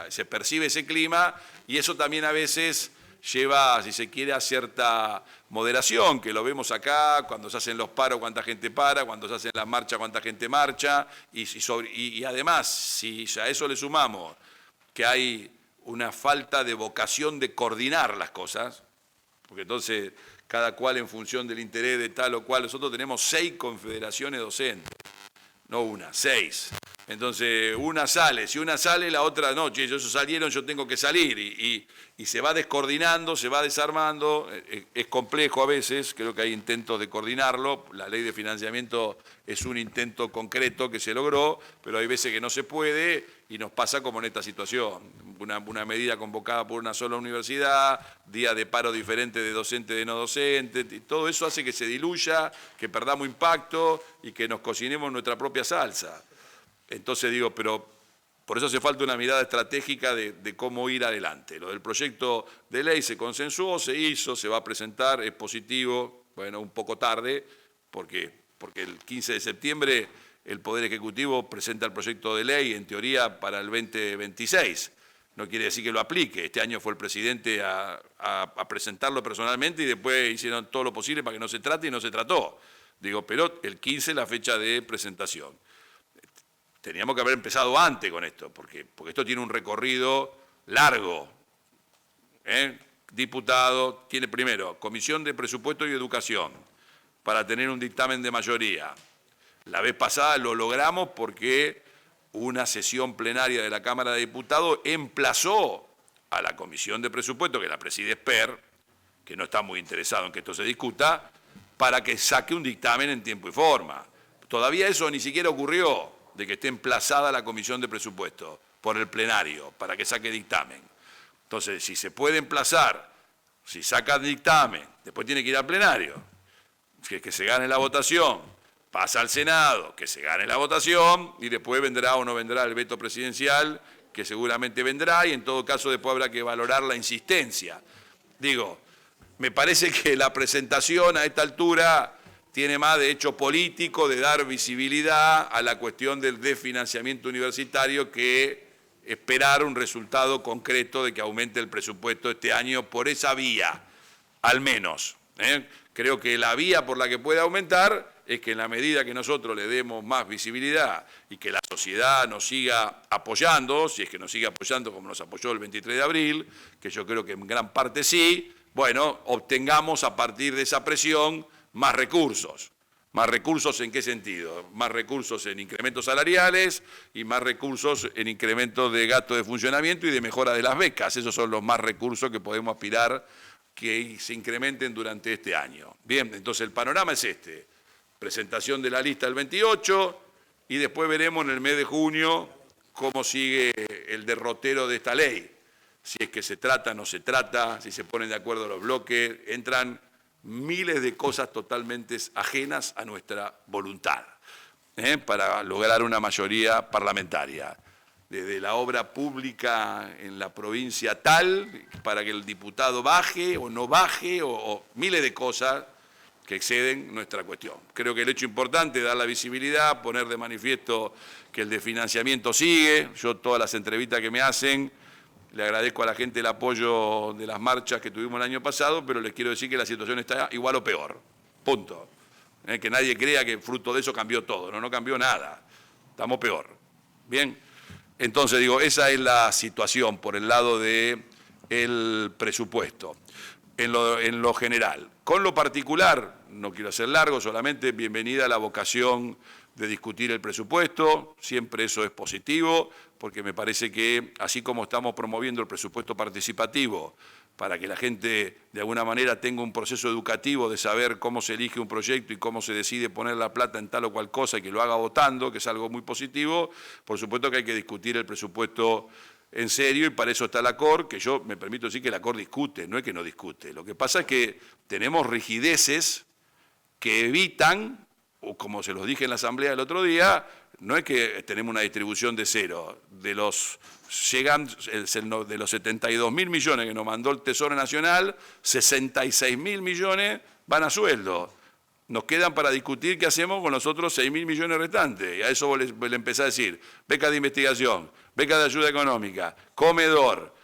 Se percibe ese clima y eso también a veces lleva, si se quiere, a cierta moderación, que lo vemos acá, cuando se hacen los paros, cuánta gente para, cuando se hacen las marchas, cuánta gente marcha, y además, si a eso le sumamos que hay una falta de vocación de coordinar las cosas, porque entonces cada cual en función del interés de tal o cual, nosotros tenemos 6 confederaciones docentes, no una, 6. Entonces una sale, si una sale, la otra no, ellos salieron, yo tengo que salir, y se va descoordinando, se va desarmando, es complejo a veces, creo que hay intentos de coordinarlo, la ley de financiamiento es un intento concreto que se logró, pero hay veces que no se puede y nos pasa como en esta situación, una medida convocada por una sola universidad, día de paro diferente de docente de no docente, y todo eso hace que se diluya, que perdamos impacto y que nos cocinemos nuestra propia salsa. Entonces digo, pero por eso hace falta una mirada estratégica de cómo ir adelante. Lo del proyecto de ley se consensuó, se hizo, se va a presentar, es positivo, bueno, un poco tarde, porque el 15 de septiembre el Poder Ejecutivo presenta el proyecto de ley, en teoría, para el 2026. No quiere decir que lo aplique. Este año fue el presidente a presentarlo personalmente y después hicieron todo lo posible para que no se trate y no se trató. Digo, pero el 15 es la fecha de presentación. Teníamos que haber empezado antes con esto, porque esto tiene un recorrido largo. Diputado tiene primero Comisión de Presupuesto y Educación para tener un dictamen de mayoría. La vez pasada lo logramos porque una sesión plenaria de la Cámara de Diputados emplazó a la Comisión de Presupuesto, que la preside Esper, que no está muy interesado en que esto se discuta, para que saque un dictamen en tiempo y forma. Todavía eso ni siquiera ocurrió, de que esté emplazada la Comisión de Presupuesto por el plenario para que saque dictamen. Entonces, si se puede emplazar, si saca dictamen, después tiene que ir al plenario, que se gane la votación, pasa al Senado, que se gane la votación y después vendrá o no vendrá el veto presidencial, que seguramente vendrá, y en todo caso después habrá que valorar la insistencia. Digo, me parece que la presentación a esta altura tiene más de hecho político, de dar visibilidad a la cuestión del desfinanciamiento universitario, que esperar un resultado concreto de que aumente el presupuesto este año por esa vía, al menos. Creo que la vía por la que puede aumentar es que en la medida que nosotros le demos más visibilidad y que la sociedad nos siga apoyando, si es que nos sigue apoyando como nos apoyó el 23 de abril, que yo creo que en gran parte sí, bueno, obtengamos a partir de esa presión más recursos. ¿Más recursos en qué sentido? Más recursos en incrementos salariales y más recursos en incrementos de gasto de funcionamiento y de mejora de las becas. Esos son los más recursos que podemos aspirar que se incrementen durante este año. Bien, entonces el panorama es este. Presentación de la lista el 28 y después veremos en el mes de junio cómo sigue el derrotero de esta ley. Si es que se trata, no se trata, si se ponen de acuerdo los bloques, entran miles de cosas totalmente ajenas a nuestra voluntad para lograr una mayoría parlamentaria. Desde la obra pública en la provincia tal, para que el diputado baje o no baje, o miles de cosas que exceden nuestra cuestión. Creo que el hecho importante es dar la visibilidad, poner de manifiesto que el desfinanciamiento sigue. Yo todas las entrevistas que me hacen, le agradezco a la gente el apoyo de las marchas que tuvimos el año pasado, pero les quiero decir que la situación está igual o peor. Punto. Que nadie crea que fruto de eso cambió todo. No cambió nada. Estamos peor. Bien. Entonces, digo, esa es la situación por el lado del presupuesto, en lo general. Con lo particular, no quiero hacer largo, solamente bienvenida a la vocación de discutir el presupuesto, siempre eso es positivo, porque me parece que así como estamos promoviendo el presupuesto participativo para que la gente de alguna manera tenga un proceso educativo de saber cómo se elige un proyecto y cómo se decide poner la plata en tal o cual cosa y que lo haga votando, que es algo muy positivo, por supuesto que hay que discutir el presupuesto en serio, y para eso está la COR, que yo me permito decir que la COR discute, no es que no discute. Lo que pasa es que tenemos rigideces que evitan, o como se los dije en la asamblea el otro día, no es que tenemos una distribución de cero, de los 72.000 millones que nos mandó el Tesoro Nacional, 66.000 millones van a sueldo. Nos quedan para discutir qué hacemos con los otros 6.000 millones restantes. Y a eso vos le empezás a decir, beca de investigación, beca de ayuda económica, comedor,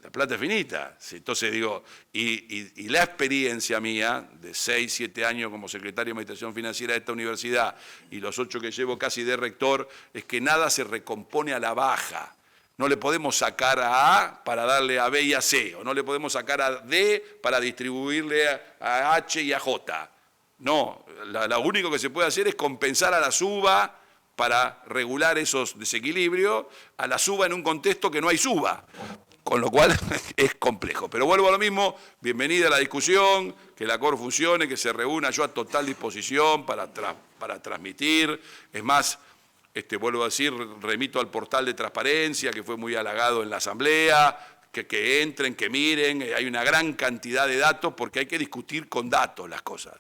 la plata es finita. Entonces digo, y la experiencia mía de 6, 7 años como secretario de Administración Financiera de esta universidad y los 8 que llevo casi de rector, es que nada se recompone a la baja. No le podemos sacar a A para darle a B y a C, o no le podemos sacar a D para distribuirle a H y a J. No, lo único que se puede hacer es compensar a la suba para regular esos desequilibrios, a la suba en un contexto que no hay suba. Con lo cual es complejo. Pero vuelvo a lo mismo, bienvenida a la discusión, que la COR funcione, que se reúna, yo a total disposición para transmitir. Es más, vuelvo a decir, remito al portal de transparencia, que fue muy halagado en la asamblea, que entren, que miren, hay una gran cantidad de datos, porque hay que discutir con datos las cosas.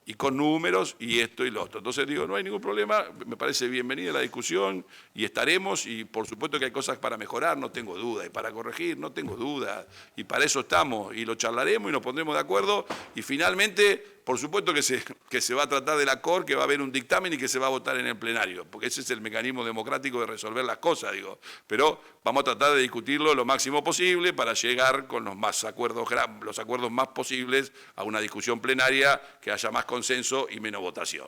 Y con números, y esto y lo otro. Entonces digo, no hay ningún problema, me parece bienvenida la discusión, y estaremos, y por supuesto que hay cosas para mejorar, no tengo duda, y para corregir, no tengo duda, y para eso estamos, y lo charlaremos y nos pondremos de acuerdo, y finalmente, por supuesto que se va a tratar de la COR, que va a haber un dictamen y que se va a votar en el plenario, porque ese es el mecanismo democrático de resolver las cosas, digo. Pero vamos a tratar de discutirlo lo máximo posible para llegar con los acuerdos más posibles a una discusión plenaria, que haya más consenso y menos votación.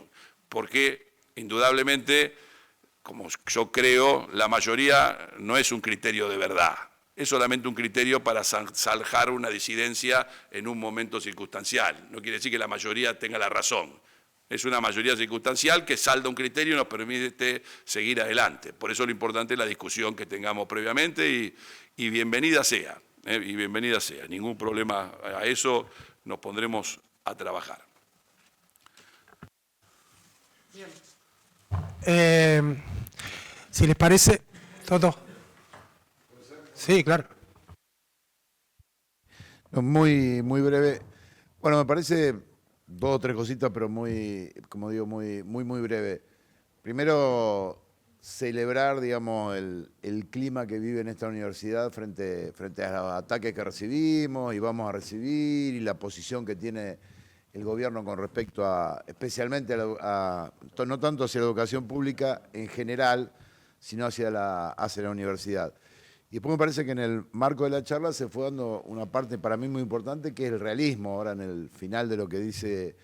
Porque, indudablemente, como yo creo, la mayoría no es un criterio de verdad. Es solamente un criterio para zanjar una disidencia en un momento circunstancial. No quiere decir que la mayoría tenga la razón. Es una mayoría circunstancial que salda un criterio y nos permite seguir adelante. Por eso lo importante es la discusión que tengamos previamente y bienvenida sea. Y bienvenida sea. Ningún problema a eso, nos pondremos a trabajar. Si les parece, Toto. Sí, claro. Muy breve. Bueno, me parece 2 o 3 cositas, pero muy, como digo, muy breve. Primero, celebrar, digamos, el clima que vive en esta universidad frente a los ataques que recibimos y vamos a recibir, y la posición que tiene el gobierno con respecto a, especialmente no tanto hacia la educación pública en general, sino hacia la universidad. Y después me parece que en el marco de la charla se fue dando una parte para mí muy importante, que es el realismo, ahora en el final de lo que dice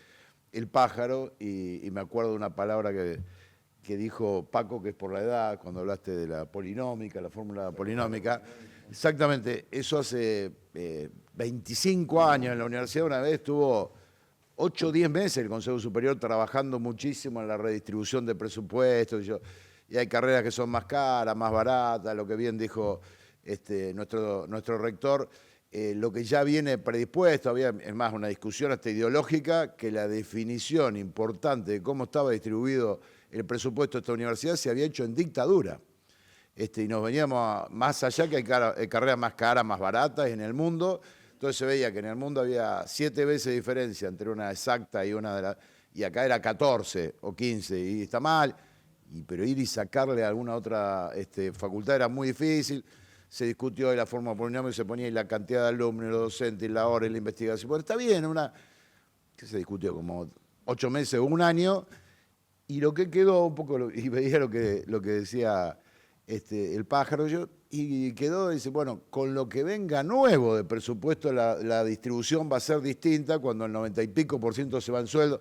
el pájaro, y me acuerdo de una palabra que dijo Paco, que es por la edad, cuando hablaste de la polinómica, la fórmula polinómica. Exactamente, eso hace 25 años en la universidad. Una vez estuvo 8 o 10 meses el Consejo Superior trabajando muchísimo en la redistribución de presupuestos, y hay carreras que son más caras, más baratas, lo que bien dijo nuestro rector, lo que ya viene predispuesto, había, es más, una discusión hasta ideológica, que la definición importante de cómo estaba distribuido el presupuesto de esta universidad se había hecho en dictadura. Y nos veníamos más allá, que hay carreras más caras, más baratas en el mundo. Entonces se veía que en el mundo había 7 veces de diferencia entre una exacta y una de las... Y acá era 14 o 15, y está mal. Pero ir y sacarle a alguna otra facultad era muy difícil. Se discutió de la forma polinomio, se ponía ahí la cantidad de alumnos, los docentes, la hora y la investigación. Bueno, está bien, que se discutió como 8 meses o 1 año, y lo que quedó un poco, y veía lo que decía el pájaro, y quedó, dice, bueno, con lo que venga nuevo de presupuesto, la distribución va a ser distinta cuando el 90 y pico % se va en sueldo.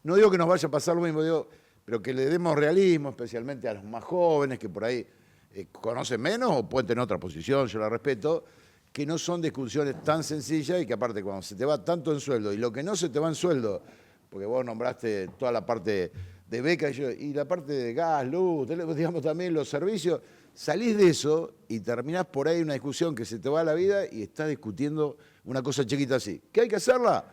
No digo que nos vaya a pasar lo mismo, digo, pero que le demos realismo, especialmente a los más jóvenes, que por ahí conocen menos o pueden tener otra posición, yo la respeto, que no son discusiones tan sencillas, y que aparte cuando se te va tanto en sueldo, y lo que no se te va en sueldo, porque vos nombraste toda la parte de beca y la parte de gas, luz, digamos también los servicios, salís de eso y terminás por ahí una discusión que se te va a la vida y estás discutiendo una cosa chiquita así. ¿Qué hay que hacerla?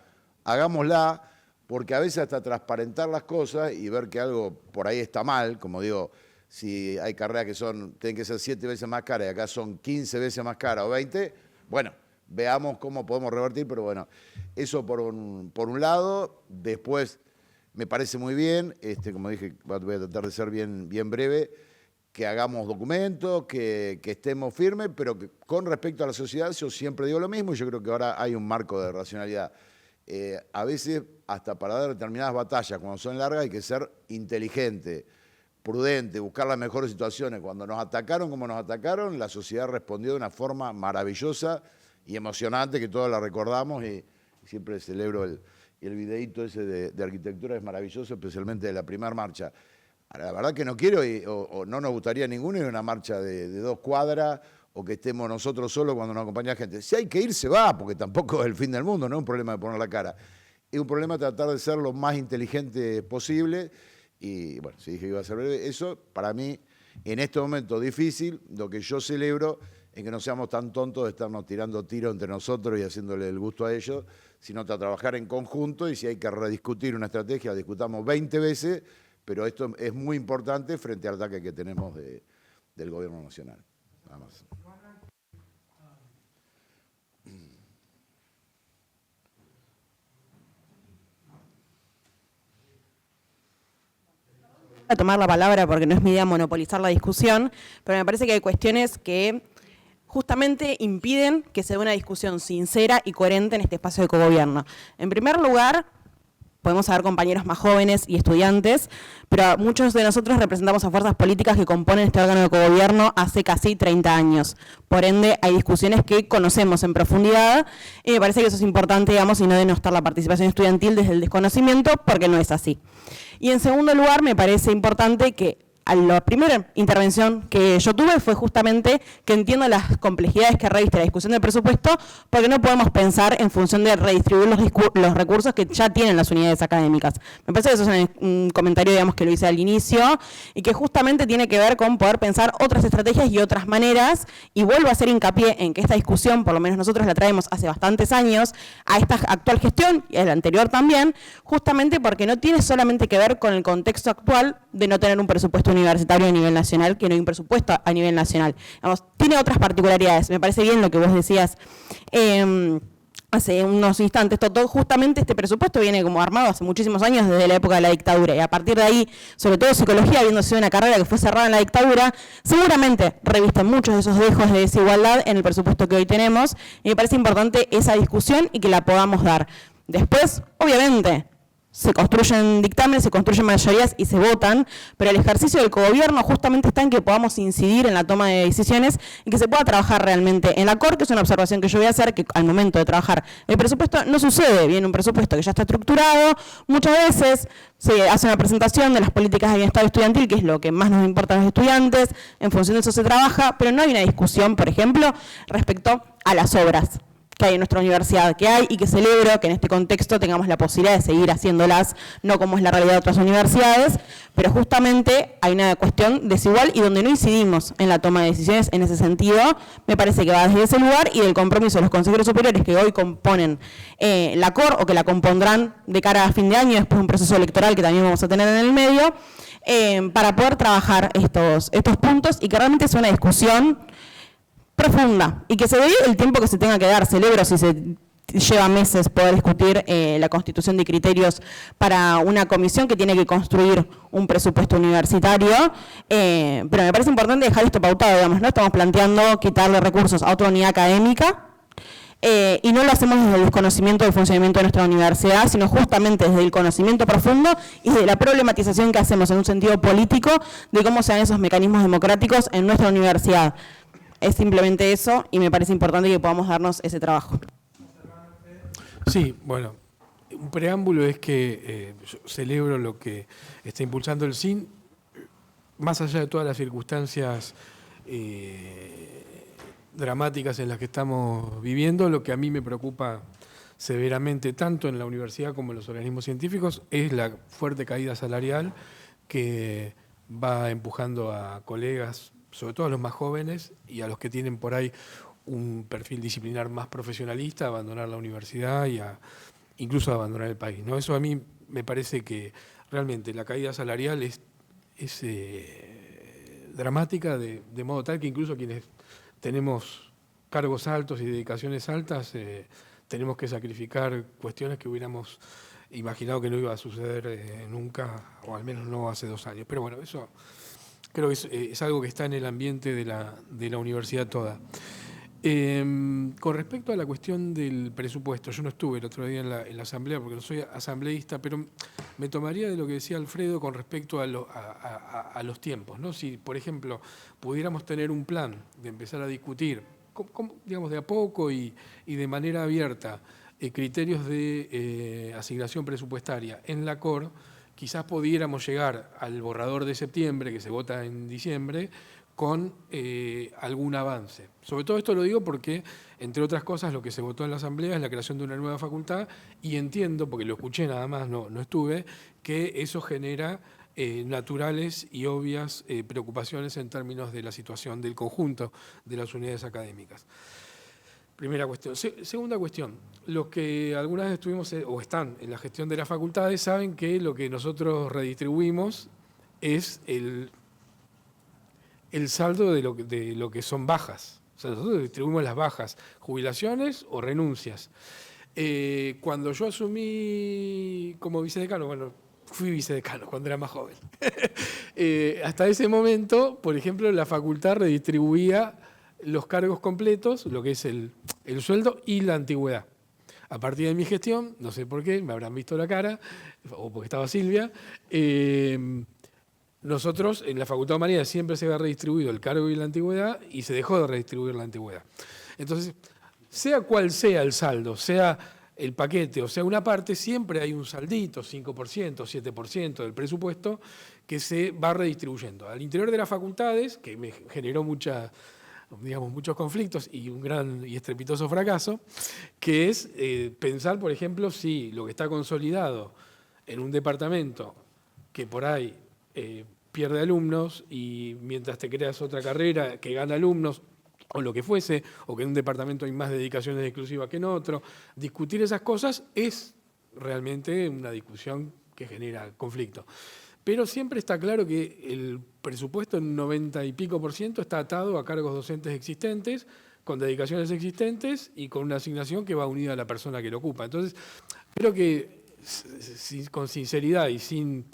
Hagámosla, porque a veces hasta transparentar las cosas y ver que algo por ahí está mal, como digo, Si hay carreras que tienen que ser 7 veces más caras y acá son 15 veces más caras o 20, bueno, veamos cómo podemos revertir, pero bueno, eso por un lado. Después, me parece muy bien, como dije, voy a tratar de ser bien breve, que hagamos documentos, que estemos firmes, pero que con respecto a la sociedad yo siempre digo lo mismo y yo creo que ahora hay un marco de racionalidad. A veces, hasta para dar determinadas batallas, cuando son largas, hay que ser inteligente, prudente, buscar las mejores situaciones. Cuando nos atacaron como nos atacaron, la sociedad respondió de una forma maravillosa y emocionante, que todos la recordamos, y siempre celebro el videíto ese de arquitectura, es maravilloso, especialmente de la primera marcha. Ahora, la verdad que no quiero, o no nos gustaría ninguno, ir a una marcha de 2 cuadras, o que estemos nosotros solos cuando nos acompaña gente. Si hay que ir, se va, porque tampoco es el fin del mundo, no es un problema de poner la cara. Es un problema tratar de ser lo más inteligente posible. Y bueno, si dije que iba a ser breve, eso para mí, en este momento difícil, lo que yo celebro es que no seamos tan tontos de estarnos tirando tiros entre nosotros y haciéndole el gusto a ellos, sino trabajar en conjunto, y si hay que rediscutir una estrategia, la discutamos 20 veces, pero esto es muy importante frente al ataque que tenemos del gobierno nacional. Nada más. A tomar la palabra porque no es mi idea monopolizar la discusión, pero me parece que hay cuestiones que justamente impiden que se dé una discusión sincera y coherente en este espacio de cogobierno. En primer lugar, podemos haber compañeros más jóvenes y estudiantes, pero muchos de nosotros representamos a fuerzas políticas que componen este órgano de cogobierno hace casi 30 años. Por ende, hay discusiones que conocemos en profundidad, y me parece que eso es importante, digamos, y no denostar la participación estudiantil desde el desconocimiento, porque no es así. Y en segundo lugar, me parece importante que la primera intervención que yo tuve fue justamente que entiendo las complejidades que reviste la discusión del presupuesto, porque no podemos pensar en función de redistribuir los recursos que ya tienen las unidades académicas. Me parece que eso es un comentario, digamos, que lo hice al inicio, y que justamente tiene que ver con poder pensar otras estrategias y otras maneras, y vuelvo a hacer hincapié en que esta discusión, por lo menos nosotros la traemos hace bastantes años, a esta actual gestión, y a la anterior también, justamente porque no tiene solamente que ver con el contexto actual de no tener un presupuesto universitario a nivel nacional, que no hay un presupuesto a nivel nacional. Vamos, tiene otras particularidades. Me parece bien lo que vos decías hace unos instantes. Justamente este presupuesto viene como armado hace muchísimos años, desde la época de la dictadura, y a partir de ahí, sobre todo psicología, habiendo sido una carrera que fue cerrada en la dictadura, seguramente revisten muchos de esos dejos de desigualdad en el presupuesto que hoy tenemos, y me parece importante esa discusión y que la podamos dar. Después, obviamente, se construyen dictámenes, se construyen mayorías y se votan, pero el ejercicio del cogobierno justamente está en que podamos incidir en la toma de decisiones y que se pueda trabajar realmente en la Corte. Es una observación que yo voy a hacer, que al momento de trabajar el presupuesto no sucede. Viene un presupuesto que ya está estructurado, muchas veces se hace una presentación de las políticas de bienestar estudiantil, que es lo que más nos importa a los estudiantes, en función de eso se trabaja, pero no hay una discusión, por ejemplo, respecto a las obras que hay en nuestra universidad, que hay, y que celebro que en este contexto tengamos la posibilidad de seguir haciéndolas, no como es la realidad de otras universidades, pero justamente hay una cuestión desigual y donde no incidimos en la toma de decisiones en ese sentido. Me parece que va desde ese lugar y del compromiso de los consejeros superiores que hoy componen la COR, o que la compondrán de cara a fin de año, después de un proceso electoral que también vamos a tener en el medio, para poder trabajar estos puntos, y que realmente sea una discusión profunda y que se dé el tiempo que se tenga que dar. Celebro si se lleva meses poder discutir la constitución de criterios para una comisión que tiene que construir un presupuesto universitario, pero me parece importante dejar esto pautado, digamos, no estamos planteando quitarle recursos a otra unidad académica, y no lo hacemos desde el desconocimiento del funcionamiento de nuestra universidad, sino justamente desde el conocimiento profundo y de la problematización que hacemos en un sentido político de cómo se dan esos mecanismos democráticos en nuestra universidad. Es simplemente eso, y me parece importante que podamos darnos ese trabajo. Sí, bueno, un preámbulo es que yo celebro lo que está impulsando el CIN, más allá de todas las circunstancias dramáticas en las que estamos viviendo. Lo que a mí me preocupa severamente, tanto en la universidad como en los organismos científicos, es la fuerte caída salarial que va empujando a colegas, sobre todo a los más jóvenes y a los que tienen por ahí un perfil disciplinar más profesionalista, a abandonar la universidad y incluso a abandonar el país, ¿no? Eso a mí me parece que realmente la caída salarial es dramática, de modo tal que incluso quienes tenemos cargos altos y dedicaciones altas, tenemos que sacrificar cuestiones que hubiéramos imaginado que no iba a suceder nunca, o al menos no hace 2 años. Pero bueno, eso creo que es algo que está en el ambiente de la universidad toda. Con respecto a la cuestión del presupuesto, yo no estuve el otro día en la asamblea porque no soy asambleísta, pero me tomaría de lo que decía Alfredo con respecto a los tiempos, ¿no? Si, por ejemplo, pudiéramos tener un plan de empezar a discutir, digamos, de a poco y de manera abierta, criterios de asignación presupuestaria en la COR, quizás pudiéramos llegar al borrador de septiembre, que se vota en diciembre, con algún avance. Sobre todo esto lo digo porque, entre otras cosas, lo que se votó en la Asamblea es la creación de una nueva facultad y entiendo, porque lo escuché nada más, no estuve, que eso genera naturales y obvias preocupaciones en términos de la situación del conjunto de las unidades académicas. Primera cuestión. Segunda cuestión, los que alguna vez estuvimos o están en la gestión de las facultades saben que lo que nosotros redistribuimos es el saldo de lo que son bajas. O sea, nosotros distribuimos las bajas, jubilaciones o renuncias. Cuando yo asumí como vicedecano, bueno, fui vicedecano cuando era más joven. Hasta ese momento, por ejemplo, la facultad redistribuía los cargos completos, lo que es el sueldo y la antigüedad. A partir de mi gestión, no sé por qué, me habrán visto la cara, o porque estaba Silvia, nosotros en la Facultad de Humanidades siempre se había redistribuido el cargo y la antigüedad y se dejó de redistribuir la antigüedad. Entonces, sea cual sea el saldo, sea el paquete o sea una parte, siempre hay un saldito, 5%, 7% del presupuesto que se va redistribuyendo. Al interior de las facultades, que me generó muchos conflictos y un gran y estrepitoso fracaso, que es pensar, por ejemplo, si lo que está consolidado en un departamento que por ahí pierde alumnos y mientras te creas otra carrera que gana alumnos o lo que fuese, o que en un departamento hay más dedicaciones exclusivas que en otro, discutir esas cosas es realmente una discusión que genera conflicto. Pero siempre está claro que el presupuesto en 90 y pico % está atado a cargos docentes existentes, con dedicaciones existentes y con una asignación que va unida a la persona que lo ocupa. Entonces, creo que con sinceridad y sin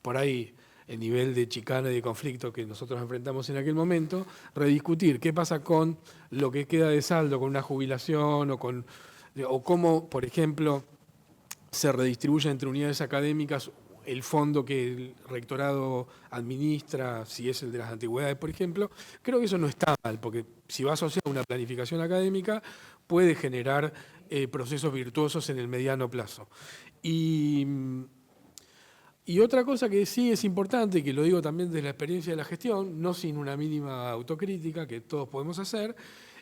por ahí el nivel de chicana y de conflicto que nosotros enfrentamos en aquel momento, rediscutir qué pasa con lo que queda de saldo, con una jubilación o cómo, por ejemplo, se redistribuye entre unidades académicas el fondo que el rectorado administra, si es el de las antigüedades, por ejemplo. Creo que eso no está mal, porque si va asociado a una planificación académica, puede generar procesos virtuosos en el mediano plazo. Y otra cosa que sí es importante, y que lo digo también desde la experiencia de la gestión, no sin una mínima autocrítica que todos podemos hacer,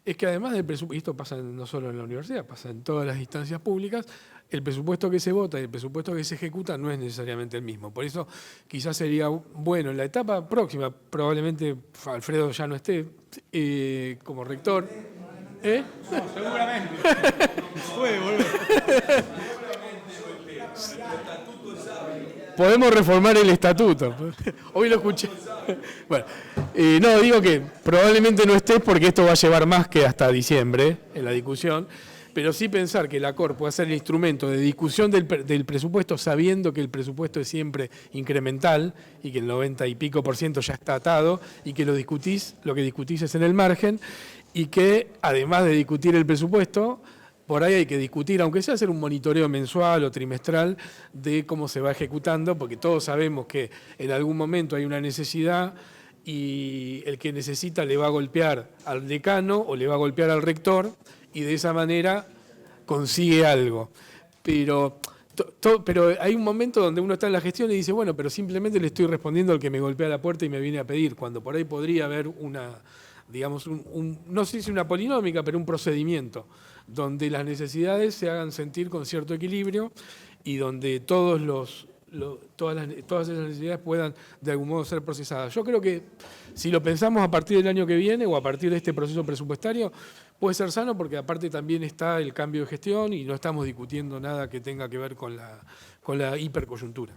es que además del presupuesto, y esto pasa no solo en la universidad, pasa en todas las instancias públicas, el presupuesto que se vota y el presupuesto que se ejecuta no es necesariamente el mismo. Por eso quizás sería bueno en la etapa próxima, probablemente Alfredo ya no esté como rector. No, seguramente. Puede volver. Podemos reformar el estatuto. Hoy lo escuché. Bueno, no, digo que probablemente no estés porque esto va a llevar más que hasta diciembre en la discusión, pero sí pensar que la COR puede ser el instrumento de discusión del presupuesto sabiendo que el presupuesto es siempre incremental y que el 90 y pico % ya está atado y que lo que discutís es en el margen y que además de discutir el presupuesto, por ahí hay que discutir, aunque sea hacer un monitoreo mensual o trimestral de cómo se va ejecutando, porque todos sabemos que en algún momento hay una necesidad y el que necesita le va a golpear al decano o le va a golpear al rector y de esa manera consigue algo. Pero hay un momento donde uno está en la gestión y dice, bueno, pero simplemente le estoy respondiendo al que me golpea la puerta y me viene a pedir, cuando por ahí podría haber una, digamos, no sé si una polinómica, pero un procedimiento donde las necesidades se hagan sentir con cierto equilibrio y donde todas esas necesidades puedan de algún modo ser procesadas. Yo creo que si lo pensamos a partir del año que viene o a partir de este proceso presupuestario, puede ser sano porque aparte también está el cambio de gestión y no estamos discutiendo nada que tenga que ver con la hipercoyuntura.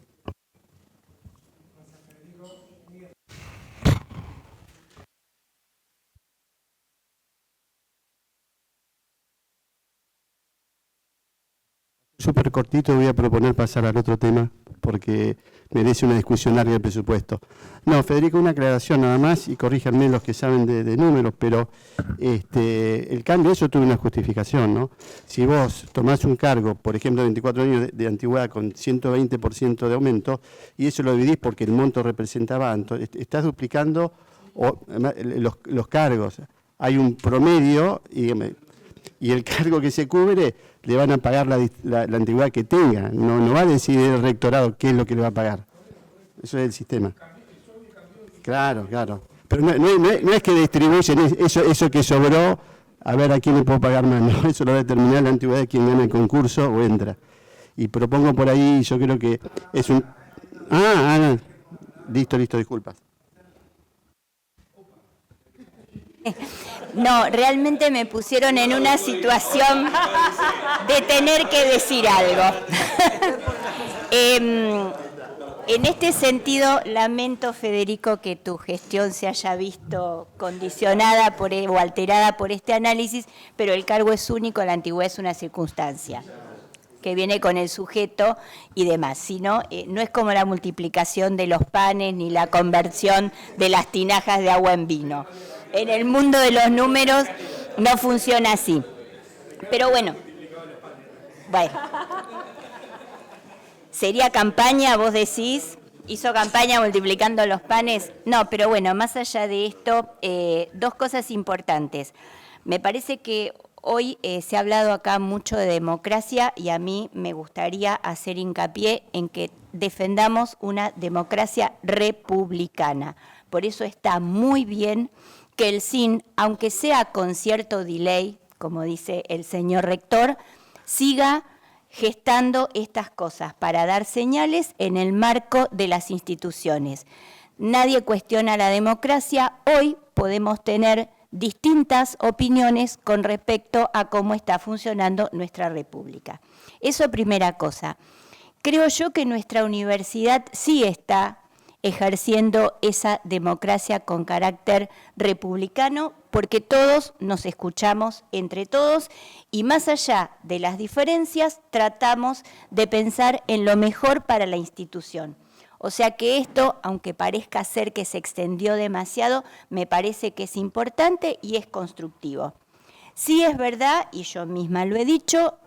súper cortito, voy a proponer pasar al otro tema, porque merece una discusión larga el presupuesto. No, Federico, una aclaración nada más, y corríjanme los que saben de números, pero el cambio, eso tuvo una justificación, ¿no? Si vos tomás un cargo, por ejemplo, de 24 años de antigüedad con 120% de aumento, y eso lo dividís porque el monto representaba, entonces, estás duplicando los cargos. Hay un promedio, y el cargo que se cubre le van a pagar la antigüedad que tenga, no va a decidir el rectorado qué es lo que le va a pagar. Eso es el sistema. Claro. Pero no es que distribuyen eso que sobró, a ver a quién le puedo pagar más, no, eso lo va a determinar la antigüedad de quien gana el concurso o entra. Y propongo por ahí, yo creo que es un... Listo, disculpa. No, realmente me pusieron en una situación de tener que decir algo. En este sentido, lamento, Federico, que tu gestión se haya visto condicionada o alterada por este análisis, pero el cargo es único, la antigüedad es una circunstancia que viene con el sujeto y demás, sino no es como la multiplicación de los panes ni la conversión de las tinajas de agua en vino. En el mundo de los números no funciona así. Pero bueno. ¿Sería campaña, vos decís? ¿Hizo campaña multiplicando los panes? No, pero bueno, más allá de esto, dos cosas importantes. Me parece que hoy se ha hablado acá mucho de democracia y a mí me gustaría hacer hincapié en que defendamos una democracia republicana. Por eso está muy bien que el SIN, aunque sea con cierto delay, como dice el señor rector, siga gestando estas cosas para dar señales en el marco de las instituciones. Nadie cuestiona la democracia, hoy podemos tener distintas opiniones con respecto a cómo está funcionando nuestra república. Eso primera cosa. Creo yo que nuestra universidad sí está ejerciendo esa democracia con carácter republicano, porque todos nos escuchamos entre todos y más allá de las diferencias tratamos de pensar en lo mejor para la institución. O sea que esto, aunque parezca ser que se extendió demasiado, me parece que es importante y es constructivo. Sí es verdad, y yo misma lo he dicho,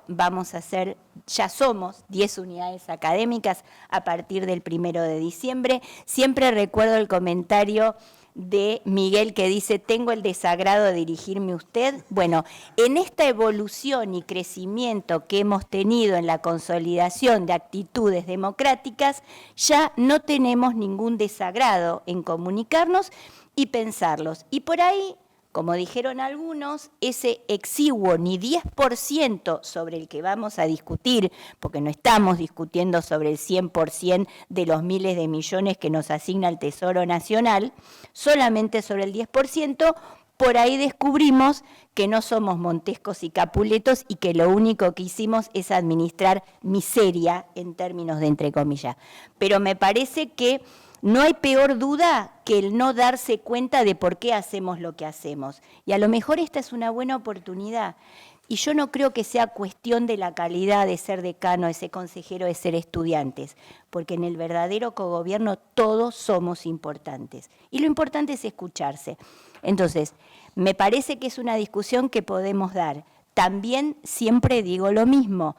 ya somos 10 unidades académicas a partir del 1 de diciembre. Siempre recuerdo el comentario de Miguel que dice, tengo el desagrado de dirigirme a usted. Bueno, en esta evolución y crecimiento que hemos tenido en la consolidación de actitudes democráticas, ya no tenemos ningún desagrado en comunicarnos y pensarlos. Y por ahí, como dijeron algunos, ese exiguo ni 10% sobre el que vamos a discutir, porque no estamos discutiendo sobre el 100% de los miles de millones que nos asigna el Tesoro Nacional, solamente sobre el 10%, por ahí descubrimos que no somos Montescos y Capuletos y que lo único que hicimos es administrar miseria en términos de entre comillas. Pero me parece que no hay peor duda que el no darse cuenta de por qué hacemos lo que hacemos. Y a lo mejor esta es una buena oportunidad. Y yo no creo que sea cuestión de la calidad de ser decano, de ser consejero, de ser estudiantes, porque en el verdadero cogobierno todos somos importantes. Y lo importante es escucharse. Entonces, me parece que es una discusión que podemos dar. También siempre digo lo mismo.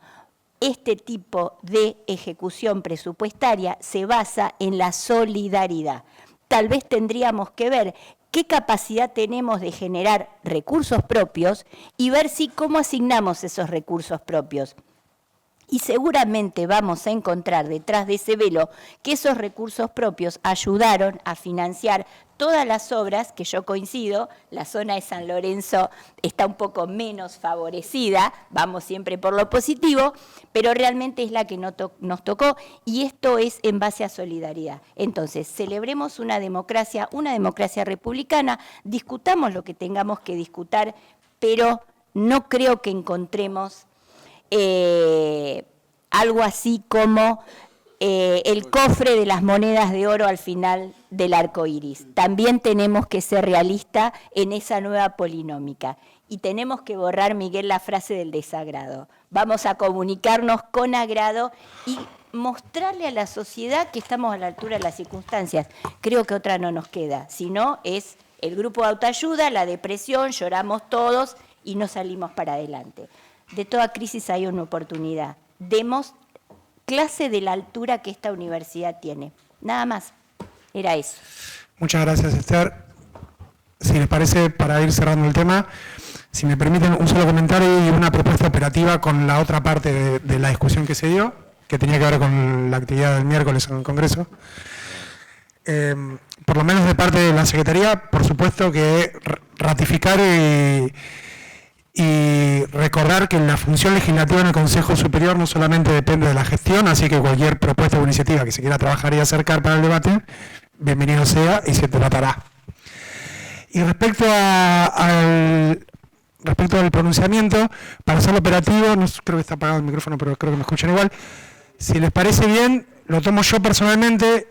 Este tipo de ejecución presupuestaria se basa en la solidaridad. Tal vez tendríamos que ver qué capacidad tenemos de generar recursos propios y ver cómo asignamos esos recursos propios. Y seguramente vamos a encontrar detrás de ese velo que esos recursos propios ayudaron a financiar todas las obras, que yo coincido, la zona de San Lorenzo está un poco menos favorecida, vamos siempre por lo positivo, pero realmente es la que nos tocó y esto es en base a solidaridad. Entonces, celebremos una democracia republicana, discutamos lo que tengamos que discutir, pero no creo que encontremos algo así como el cofre de las monedas de oro al final del arco iris. También tenemos que ser realistas en esa nueva polinómica. y tenemos que borrar, Miguel, la frase del desagrado. Vamos a comunicarnos con agrado y mostrarle a la sociedad que estamos a la altura de las circunstancias. Creo que otra no nos queda, si no es el grupo de autoayuda, la depresión, lloramos todos y no salimos para adelante. De toda crisis hay una oportunidad. Demos clase de la altura que esta universidad tiene. Nada más, era eso. Muchas gracias, Esther. Si les parece, para ir cerrando el tema, si me permiten un solo comentario y una propuesta operativa con la otra parte de la discusión que se dio, que tenía que ver con la actividad del miércoles en el Congreso. Por lo menos de parte de la Secretaría, por supuesto que ratificar y recordar que la función legislativa en el Consejo Superior no solamente depende de la gestión, así que cualquier propuesta o iniciativa que se quiera trabajar y acercar para el debate, bienvenido sea y se tratará. Y respecto al pronunciamiento, para hacerlo operativo, no creo que está apagado el micrófono, pero creo que me escuchan igual. Si les parece bien, lo tomo yo personalmente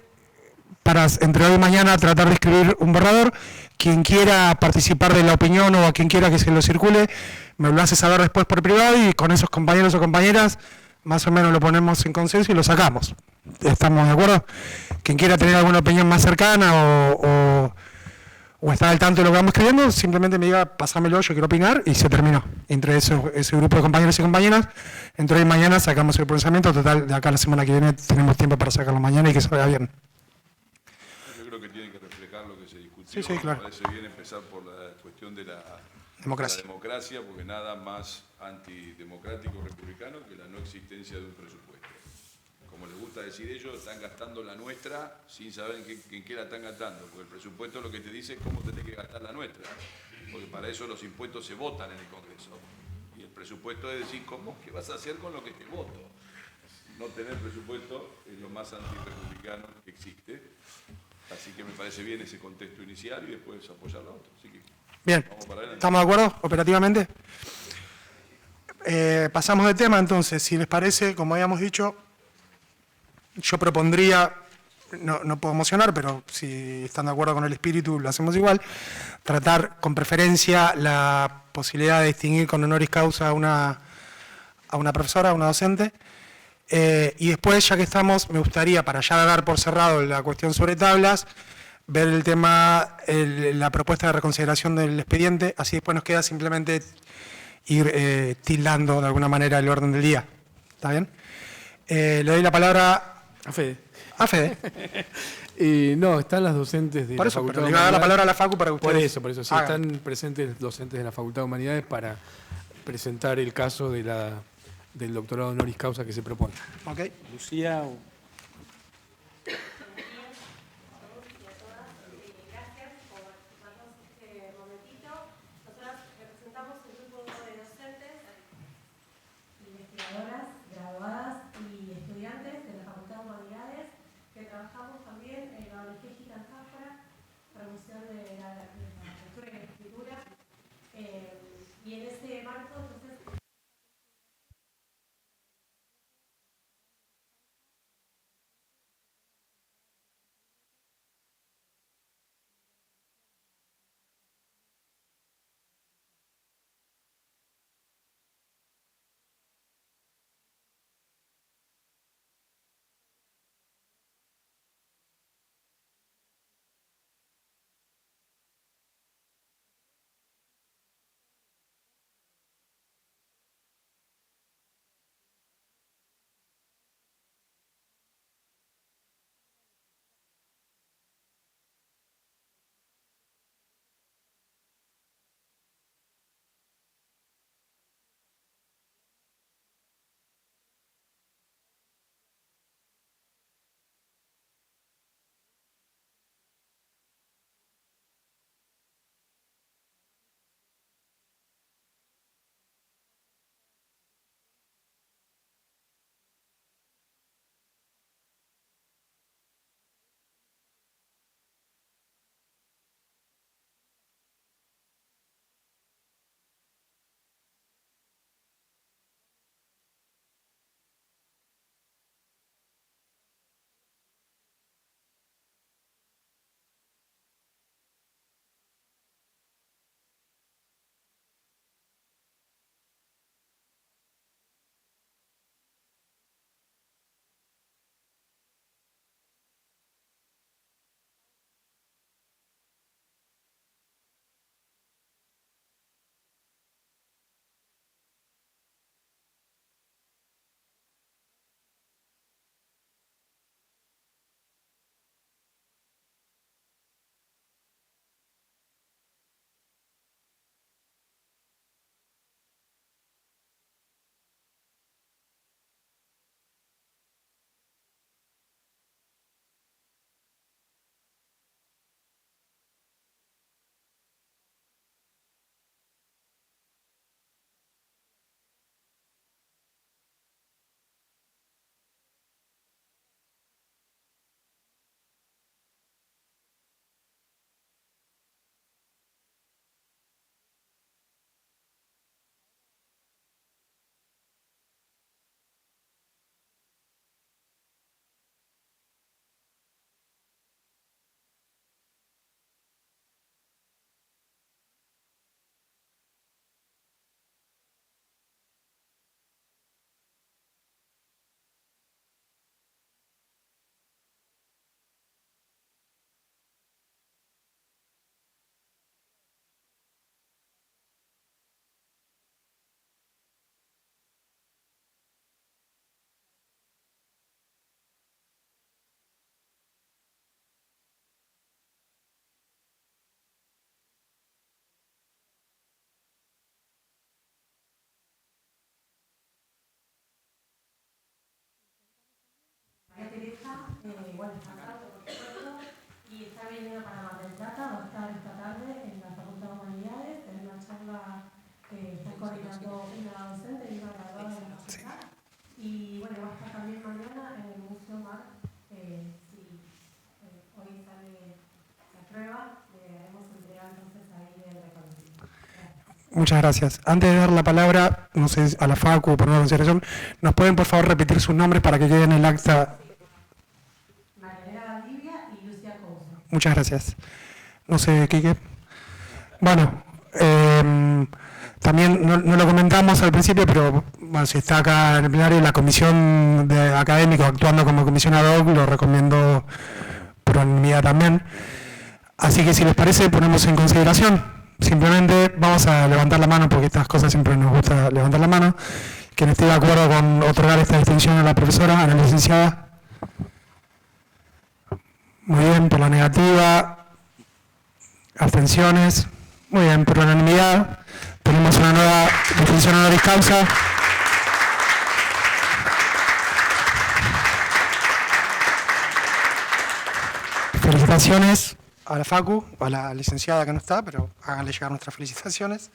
para entre hoy y mañana tratar de escribir un borrador. Quien quiera participar de la opinión o a quien quiera que se lo circule, me lo hace saber después por privado y con esos compañeros o compañeras más o menos lo ponemos en consenso y lo sacamos. ¿Estamos de acuerdo? Quien quiera tener alguna opinión más cercana o estar al tanto de lo que vamos escribiendo, simplemente me diga, pásamelo, yo quiero opinar, y se terminó. Entre ese grupo de compañeros y compañeras, entre hoy y mañana sacamos el pronunciamiento. Total, de acá a la semana que viene tenemos tiempo para sacarlo mañana y que salga bien. Yo creo que tiene que reflejar lo que se discutió. Sí, sí, claro. Me parece bien empezar por la cuestión de la democracia, porque nada más antidemocrático republicano que la no existencia de un presupuesto. Como les gusta decir ellos, están gastando la nuestra sin saber en qué la están gastando, porque el presupuesto lo que te dice es cómo tenés que gastar la nuestra, porque para eso los impuestos se votan en el Congreso. Y el presupuesto es decir, ¿qué vas a hacer con lo que te voto? No tener presupuesto es lo más antirrepublicano que existe, así que me parece bien ese contexto inicial y después apoyar lo otro. Así que bien, vamos para adelante. ¿Estamos de acuerdo operativamente? Pasamos de tema entonces, si les parece, como habíamos dicho, yo propondría, no puedo emocionar, pero si están de acuerdo con el espíritu, lo hacemos igual, tratar con preferencia la posibilidad de distinguir con honoris causa a una profesora, a una docente, y después, ya que estamos, me gustaría, para ya dar por cerrado la cuestión sobre tablas, ver el tema, la propuesta de reconsideración del expediente, así después nos queda simplemente ir tildando de alguna manera el orden del día. ¿Está bien? Le doy la palabra a Fede. A Fede. No, están las docentes de por la eso, Facultad pero de le voy a dar la Humanidades. palabra a la Facu para que ustedes Por eso, sí, hagan. están presentes docentes de la Facultad de Humanidades para presentar el caso de del doctorado honoris causa que se propone. Ok. Lucía. Graduadas y estudiantes de la Facultad de Humanidades que trabajamos también en la ONG Gitanzáfara, promoción de la lectura y la escritura, y en ese marco entonces bueno, está Carlos, por supuesto, y está viniendo para Mar del Plata, va a estar esta tarde en la Facultad de Humanidades, en una charla que está coordinando una docente y una graduada de la facultad. Y bueno, va a estar también mañana en el Museo Mar, si hoy sale la prueba, hemos entregado entonces ahí el reconocimiento. Muchas gracias. Antes de dar la palabra, no sé, a la Facu o por una consideración, ¿nos pueden por favor repetir sus nombres para que quede en el acta? Marianela Valdivia y Lucia Couso. Muchas gracias. No sé, Quique. Bueno, también no lo comentamos al principio, pero bueno, si está acá en el plenario, la comisión de académicos actuando como comisión ad hoc, lo recomiendo por unanimidad también. Así que si les parece, ponemos en consideración. Simplemente vamos a levantar la mano, porque estas cosas siempre nos gusta levantar la mano. Quien esté de acuerdo con otorgar esta distinción a la profesora, a la licenciada. Muy bien, por la negativa. Abstenciones. Muy bien, por la unanimidad. Tenemos una nueva distinción honoris causa. Felicitaciones a la Facu, a la licenciada que no está, pero háganle llegar nuestras felicitaciones.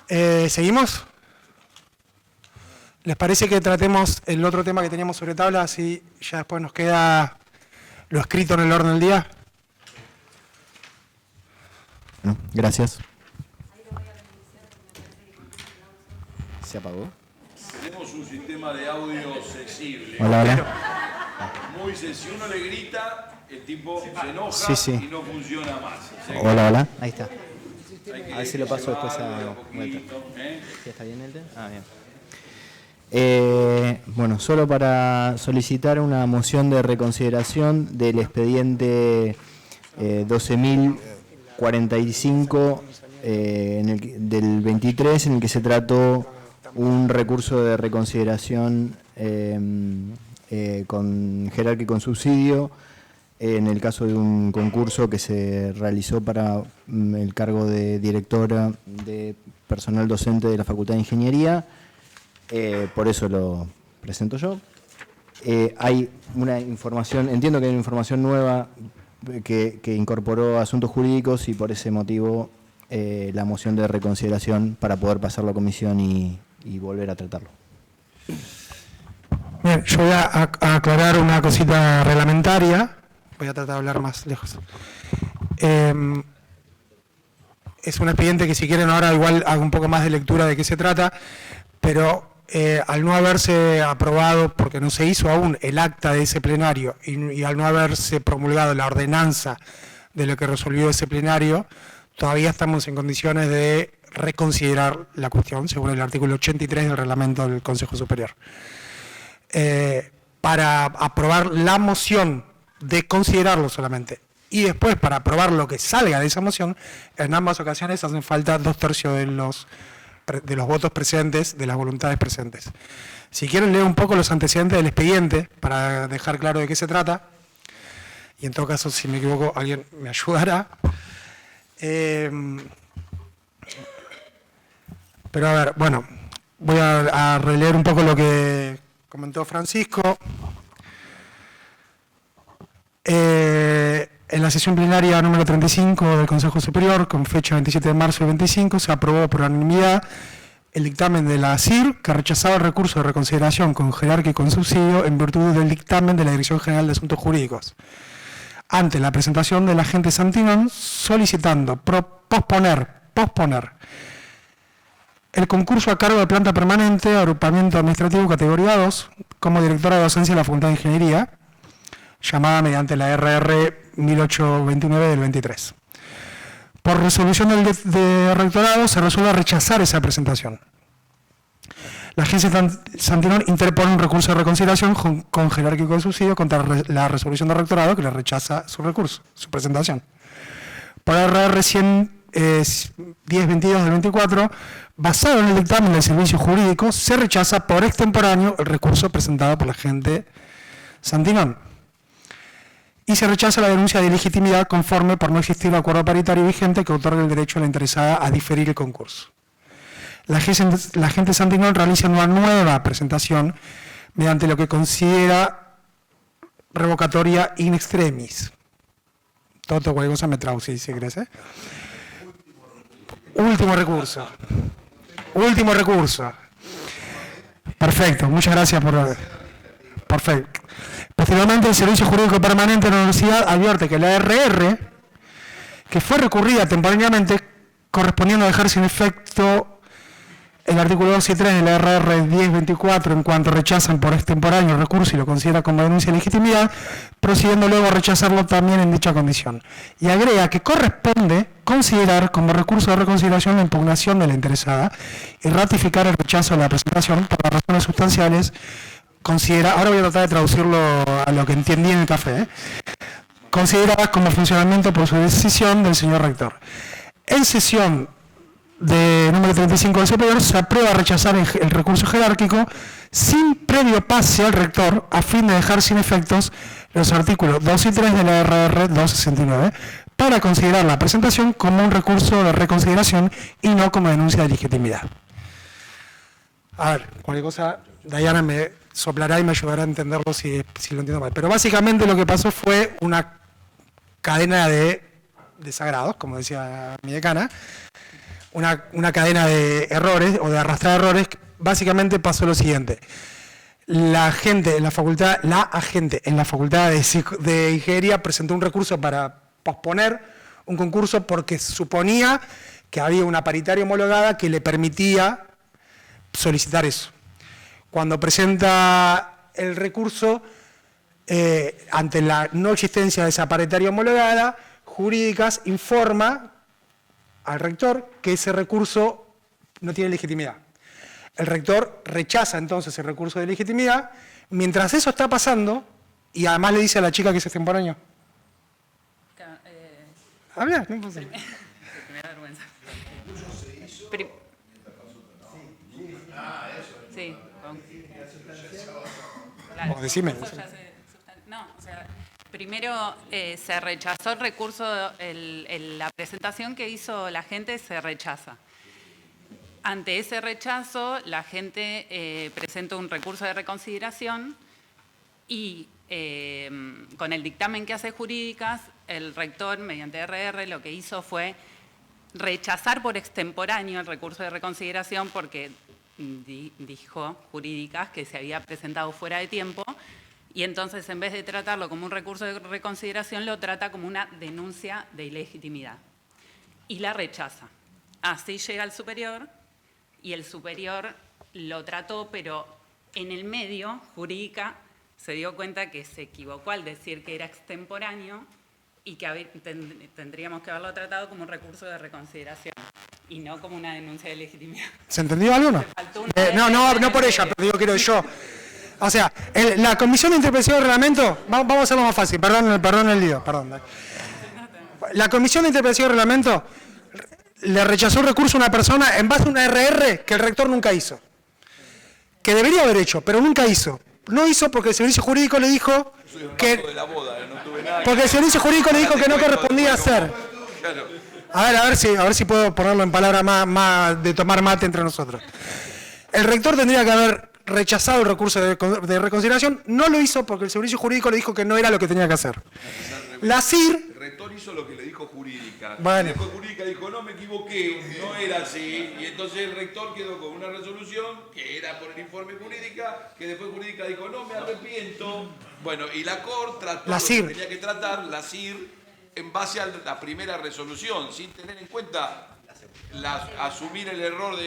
¿Seguimos? ¿Les parece que tratemos el otro tema que teníamos sobre tabla, así ya después nos queda lo escrito en el orden del día? Bueno, gracias. ¿Se apagó? Tenemos un sistema de audio sensible. Hola, hola. Muy sensible. Si uno le grita, el tipo se enoja Sí. y no funciona más. O sea, Hola, hola. Ahí está. a ver si lo paso después a vuelta. ¿eh? ¿Ya está bien el tema? Ah, bien. Bueno, solo para solicitar una moción de reconsideración del expediente 12.045 del 23, en el que se trató un recurso de reconsideración con jerárquico con subsidio en el caso de un concurso que se realizó para el cargo de directora de personal docente de la Facultad de Ingeniería. Por eso lo presento yo. Hay una información, entiendo que hay una información nueva que incorporó asuntos jurídicos y por ese motivo la moción de reconsideración para poder pasarlo a comisión y volver a tratarlo. Bien, yo voy a aclarar una cosita reglamentaria. Voy a tratar de hablar más lejos. Es un expediente que si quieren ahora igual hago un poco más de lectura de qué se trata, pero al no haberse aprobado, porque no se hizo aún el acta de ese plenario y al no haberse promulgado la ordenanza de lo que resolvió ese plenario, todavía estamos en condiciones de reconsiderar la cuestión según el artículo 83 del reglamento del Consejo Superior. Para aprobar la moción de considerarlo solamente y después para aprobar lo que salga de esa moción, en ambas ocasiones hacen falta 2/3 de los votos presentes, de las voluntades presentes. Si quieren leer un poco los antecedentes del expediente para dejar claro de qué se trata, y en todo caso, si me equivoco, alguien me ayudará. Pero a ver, bueno, voy a releer un poco lo que comentó Francisco. En la sesión plenaria número 35 del Consejo Superior, con fecha 27 de marzo del 25, se aprobó por unanimidad el dictamen de la ASIR, que rechazaba el recurso de reconsideración con jerárquico y con subsidio en virtud del dictamen de la Dirección General de Asuntos Jurídicos, ante la presentación del agente Santinón, solicitando posponer el concurso a cargo de planta permanente, agrupamiento administrativo categoría 2, como directora de docencia de la Facultad de Ingeniería, llamada mediante la RR 1829 del 23. Por resolución de rectorado se resuelve rechazar esa presentación. La agencia Santinón interpone un recurso de reconsideración con jerárquico de subsidio contra la resolución de rectorado que le rechaza su recurso, su presentación. Por RR 1022 del 24, basado en el dictamen del servicio jurídico, se rechaza por extemporáneo el recurso presentado por la agente Santinón. Y se rechaza la denuncia de ilegitimidad conforme por no existir el acuerdo paritario vigente que otorga el derecho a la interesada a diferir el concurso. La agente Santinón realiza una nueva presentación mediante lo que considera revocatoria in extremis. Toto, cualquier cosa me traduce, si querés, ¿eh? Último recurso. Último recurso. Perfecto, muchas gracias por... Perfecto. Posteriormente, el Servicio Jurídico Permanente de la Universidad advierte que la RR, que fue recurrida temporalmente, correspondiendo a dejar sin efecto el artículo 2 y 3 de la RR 1024 en cuanto rechazan por extemporáneo el recurso y lo considera como denuncia de legitimidad, procediendo luego a rechazarlo también en dicha condición. Y agrega que corresponde considerar como recurso de reconsideración la impugnación de la interesada y ratificar el rechazo de la presentación por las razones sustanciales. Considera, ahora voy a tratar de traducirlo a lo que entendí en el café, consideradas como funcionamiento por su decisión del señor rector. En sesión de número 35 del superior se aprueba rechazar el recurso jerárquico sin previo pase al rector a fin de dejar sin efectos los artículos 2 y 3 de la RR 269 para considerar la presentación como un recurso de reconsideración y no como denuncia de legitimidad. A ver, cualquier cosa, Dayana me soplará y me ayudará a entenderlo si lo entiendo mal. Pero básicamente lo que pasó fue una cadena de desagrados, como decía mi decana, una cadena de errores o de arrastrar errores. Básicamente pasó lo siguiente: la agente en la facultad de Ingeniería presentó un recurso para posponer un concurso porque suponía que había una paritaria homologada que le permitía solicitar eso. Cuando presenta el recurso, ante la no existencia de esa paritaria homologada, Jurídicas informa al rector que ese recurso no tiene legitimidad. El rector rechaza entonces el recurso de legitimidad. Mientras eso está pasando, y además le dice a la chica que es extemporáneo. Habla, no pasa. Me da vergüenza. Sí. Claro. Decime. No, o sea, primero se rechazó el recurso, la presentación que hizo la gente se rechaza. Ante ese rechazo, la gente presentó un recurso de reconsideración y con el dictamen que hace Jurídicas, el rector, mediante RR, lo que hizo fue rechazar por extemporáneo el recurso de reconsideración porque dijo Jurídicas que se había presentado fuera de tiempo y entonces en vez de tratarlo como un recurso de reconsideración lo trata como una denuncia de ilegitimidad y la rechaza. Así llega al superior y el superior lo trató, pero en el medio Jurídica se dio cuenta que se equivocó al decir que era extemporáneo y que tendríamos que haberlo tratado como un recurso de reconsideración y no como una denuncia de legitimidad. ¿Se entendió algo o no? No por ella, pero digo, quiero yo. O sea, la Comisión de Interpretación del Reglamento, vamos a hacerlo más fácil, perdón el lío, perdón. La Comisión de Interpretación del Reglamento le rechazó el recurso a una persona en base a una RR que el rector nunca hizo. Que debería haber hecho, pero nunca hizo. No hizo porque el servicio jurídico le dijo que... Porque el servicio jurídico le dijo que no correspondía hacer. A ver si puedo ponerlo en palabras más de tomar mate entre nosotros. El rector tendría que haber rechazado el recurso de reconsideración, no lo hizo porque el servicio jurídico le dijo que no era lo que tenía que hacer. La CIR... El rector hizo lo que le dijo Jurídica. Bueno. Después Jurídica dijo, no me equivoqué, no era así. Y entonces el rector quedó con una resolución que era por el informe Jurídica, que después Jurídica dijo, no, me arrepiento. Bueno, y la COR trató lo que tenía que tratar, la CIR, en base a la primera resolución, sin tener en cuenta asumir el error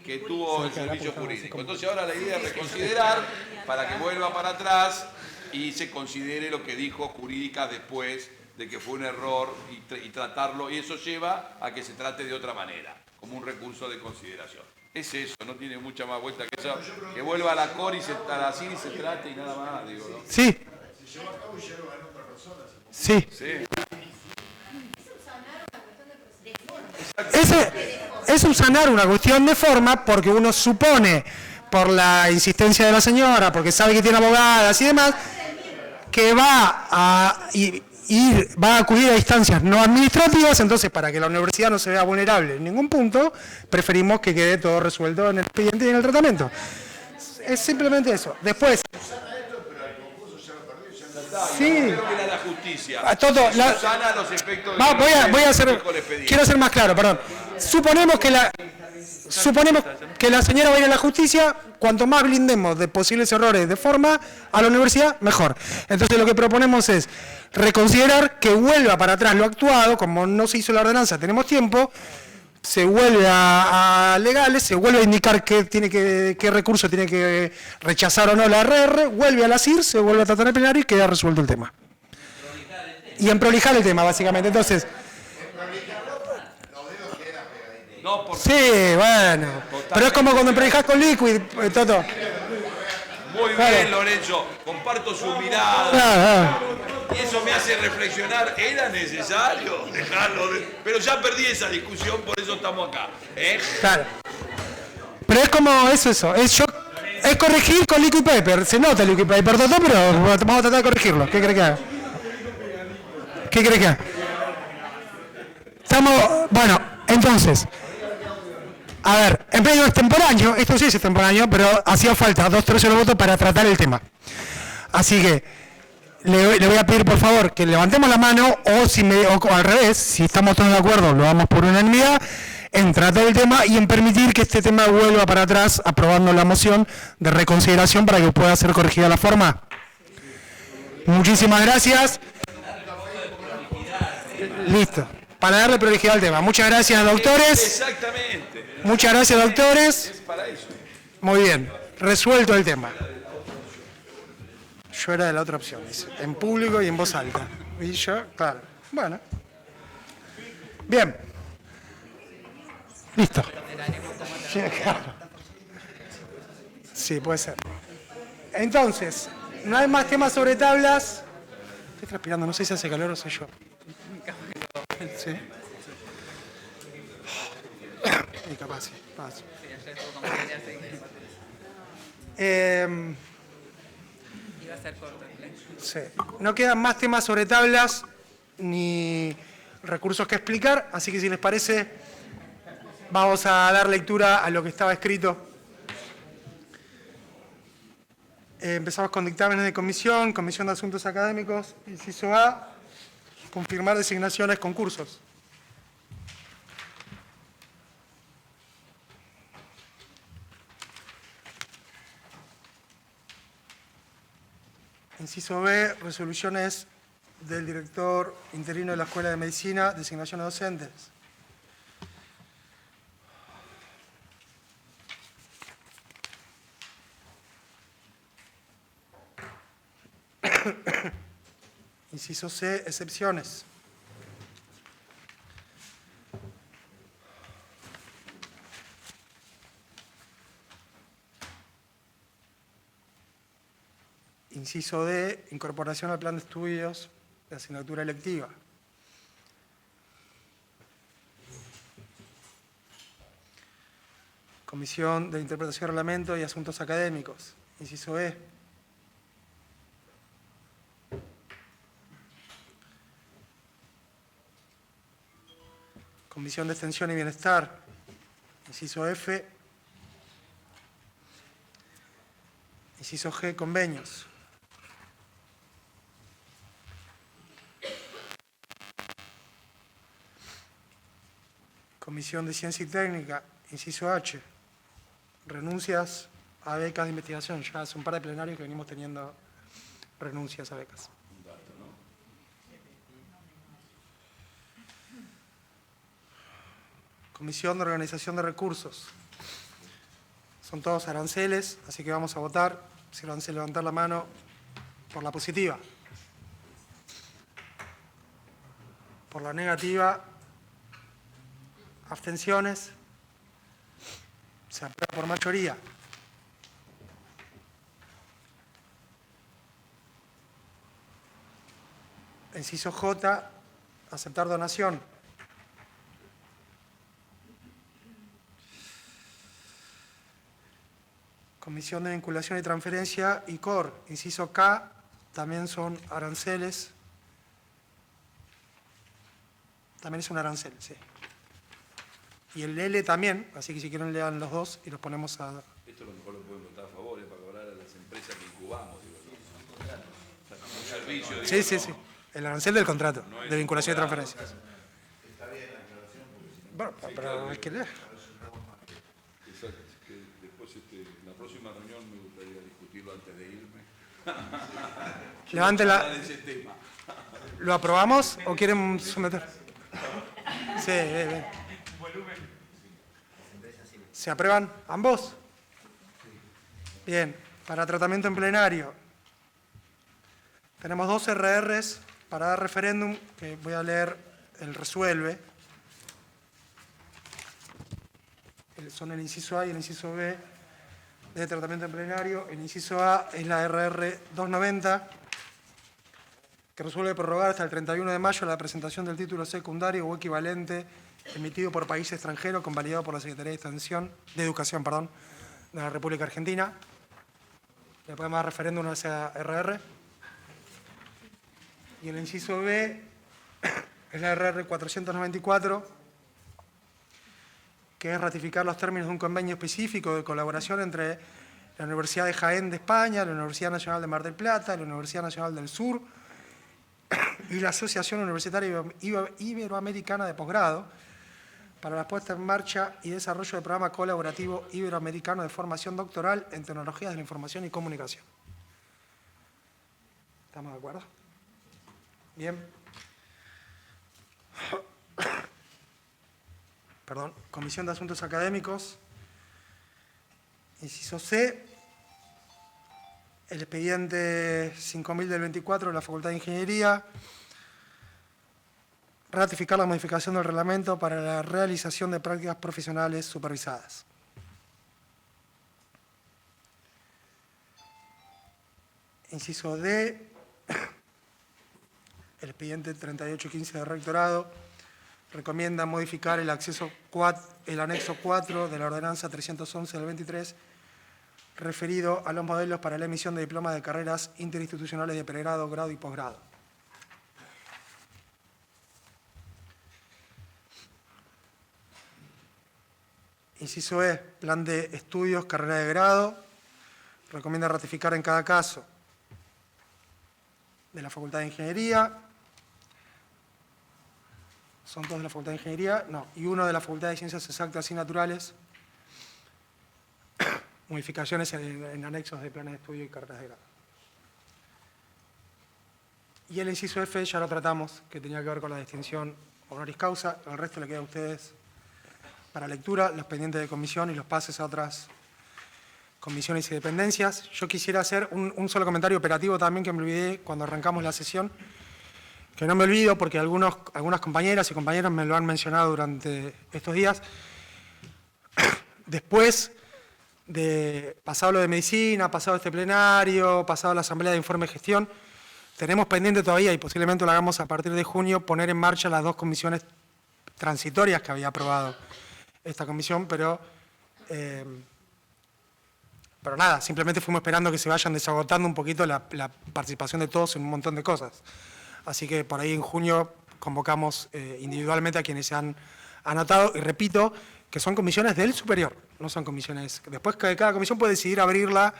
que tuvo el servicio jurídico. Entonces ahora la idea es reconsiderar para que vuelva para atrás y se considere lo que dijo Jurídica después de que fue un error y tratarlo, y eso lleva a que se trate de otra manera, como un recurso de consideración. Es eso, no tiene mucha más vuelta que eso, que vuelva a la COR y a la CIR y se trate y nada más, digo, ¿no? Sí. Se lleva a cabo y lleva a otra persona. Sí. Es subsanar una cuestión de forma porque uno supone, por la insistencia de la señora, porque sabe que tiene abogadas y demás, que va a acudir a instancias no administrativas. Entonces, para que la universidad no se vea vulnerable en ningún punto, preferimos que quede todo resuelto en el expediente y en el tratamiento. Es simplemente eso. Después... Sí. La justicia. Toto, Susana, los efectos voy a hacer, quiero ser más claro, perdón. Suponemos que la señora va a ir a la justicia, cuanto más blindemos de posibles errores de forma a la universidad, mejor. Entonces lo que proponemos es reconsiderar que vuelva para atrás lo actuado, como no se hizo la ordenanza, tenemos tiempo, se vuelve a legales, se vuelve a indicar qué recurso tiene que rechazar o no la RR, vuelve a la CIR, se vuelve a tratar en el plenario y queda resuelto el tema. Y en prolijar el tema, básicamente. Entonces, sí, bueno. Pero es como cuando prolijas con Liquid, Toto. Muy bien, Lorenzo. Comparto su mirada. Y eso me hace reflexionar. ¿Era necesario dejarlo? Pero ya perdí esa discusión, por eso estamos acá. Claro. Pero es como eso. Es corregir con Liquid Paper. Se nota el Liquid Paper, Toto, pero vamos a tratar de corregirlo. ¿Qué crees que haga? ¿Qué crees que haga? Bueno, entonces. A ver, en medio extemporáneo, esto sí es extemporáneo, pero hacía falta 2/3 de los votos para tratar el tema. Así que le voy a pedir por favor que levantemos la mano o al revés, si estamos todos de acuerdo, lo vamos por unanimidad, en tratar el tema y en permitir que este tema vuelva para atrás, aprobando la moción de reconsideración para que pueda ser corregida la forma. Muchísimas gracias. Listo. Para darle prioridad al tema. Muchas gracias, doctores. Exactamente. Muchas gracias, doctores. Es para eso. Muy bien. Resuelto el tema. Yo era de la otra opción, dice. En público y en voz alta. Y yo, claro. Bueno. Bien. Listo. Sí, puede ser. Entonces, no hay más temas sobre tablas. Estoy transpirando, no sé si hace calor o soy yo. Sí. Y capaz, sí. Paso. Iba a ser corto el pleno. Sí. No quedan más temas sobre tablas ni recursos que explicar, así que si les parece, vamos a dar lectura a lo que estaba escrito. Empezamos con dictámenes de comisión, Comisión de Asuntos Académicos, inciso A, confirmar designaciones, concursos. Inciso B, resoluciones del director interino de la Escuela de Medicina, designación de docentes. Inciso C, excepciones. Inciso D, incorporación al plan de estudios de asignatura electiva. Comisión de Interpretación de Reglamento y Asuntos Académicos. Inciso E. Comisión de Extensión y Bienestar. Inciso F. Inciso G, convenios. Comisión de Ciencia y Técnica, inciso H. Renuncias a becas de investigación. Ya hace un par de plenarios que venimos teniendo renuncias a becas. Comisión de Organización de Recursos. Son todos aranceles, así que vamos a votar. Si lo hace levantar la mano por la positiva. Por la negativa, abstenciones. Se aprueba por mayoría. Inciso J, aceptar donación. Comisión de Vinculación y Transferencia y COR. Inciso K, también son aranceles. También es un arancel, sí. Y el L también, así que si quieren lean los dos y los ponemos a... Esto a lo mejor lo pueden votar a favor, para cobrar a las empresas que incubamos. Digo, Sí, sí, sí. El arancel del contrato, de vinculación y transferencias. Bueno, pero hay que leer. Después, en la próxima reunión me gustaría discutirlo antes de irme. Levante la... ¿Lo aprobamos o quieren someter? Sí, bien. ¿Se aprueban ambos? Bien, para tratamiento en plenario. Tenemos 2 RRs para dar referéndum, que voy a leer el resuelve. Son el inciso A y el inciso B de tratamiento en plenario. El inciso A es la RR 290, que resuelve prorrogar hasta el 31 de mayo la presentación del título secundario o equivalente emitido por país extranjero convalidado por la Secretaría de Educación de la República Argentina. ¿Le podemos dar referéndum a esa RR? Y el inciso B es la RR 494, que es ratificar los términos de un convenio específico de colaboración entre la Universidad de Jaén de España, la Universidad Nacional de Mar del Plata, la Universidad Nacional del Sur y la Asociación Universitaria Iberoamericana de Posgrado para la puesta en marcha y desarrollo del programa colaborativo iberoamericano de formación doctoral en tecnologías de la información y comunicación. ¿Estamos de acuerdo? Bien. Perdón, Comisión de Asuntos Académicos. Inciso C, el expediente 5000 del 24 de la Facultad de Ingeniería. Ratificar la modificación del reglamento para la realización de prácticas profesionales supervisadas. Inciso D, el expediente 3815 de Rectorado recomienda modificar el anexo 4 de la ordenanza 311 del 23 referido a los modelos para la emisión de diplomas de carreras interinstitucionales de pregrado, grado y posgrado. Inciso E, plan de estudios, carrera de grado. Recomienda ratificar en cada caso de la Facultad de Ingeniería. ¿Son todos de la Facultad de Ingeniería? No. Y uno de la Facultad de Ciencias Exactas y Naturales. Modificaciones en anexos de planes de estudio y carreras de grado. Y el inciso F ya lo tratamos, que tenía que ver con la distinción honoris causa. El resto le queda a ustedes para lectura, los pendientes de comisión y los pases a otras comisiones y dependencias. Yo quisiera hacer un solo comentario operativo también que me olvidé cuando arrancamos la sesión, que no me olvido porque algunas compañeras y compañeros me lo han mencionado durante estos días. Después de pasado lo de medicina, pasado este plenario, pasado la asamblea de informe de gestión, tenemos pendiente todavía, y posiblemente lo hagamos a partir de junio, poner en marcha las 2 comisiones transitorias que había aprobado esta comisión, pero nada, simplemente fuimos esperando que se vayan desagotando un poquito la participación de todos en un montón de cosas. Así que por ahí en junio convocamos individualmente a quienes se han anotado, y repito, que son comisiones del superior, no son comisiones... Después cada comisión puede decidir abrirla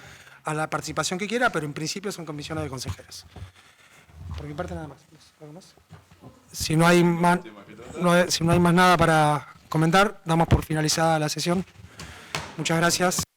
a la participación que quiera, pero en principio son comisiones de consejeros. Por mi parte nada más. ¿Algo más? Si no hay más nada para comentar, damos por finalizada la sesión. Muchas gracias.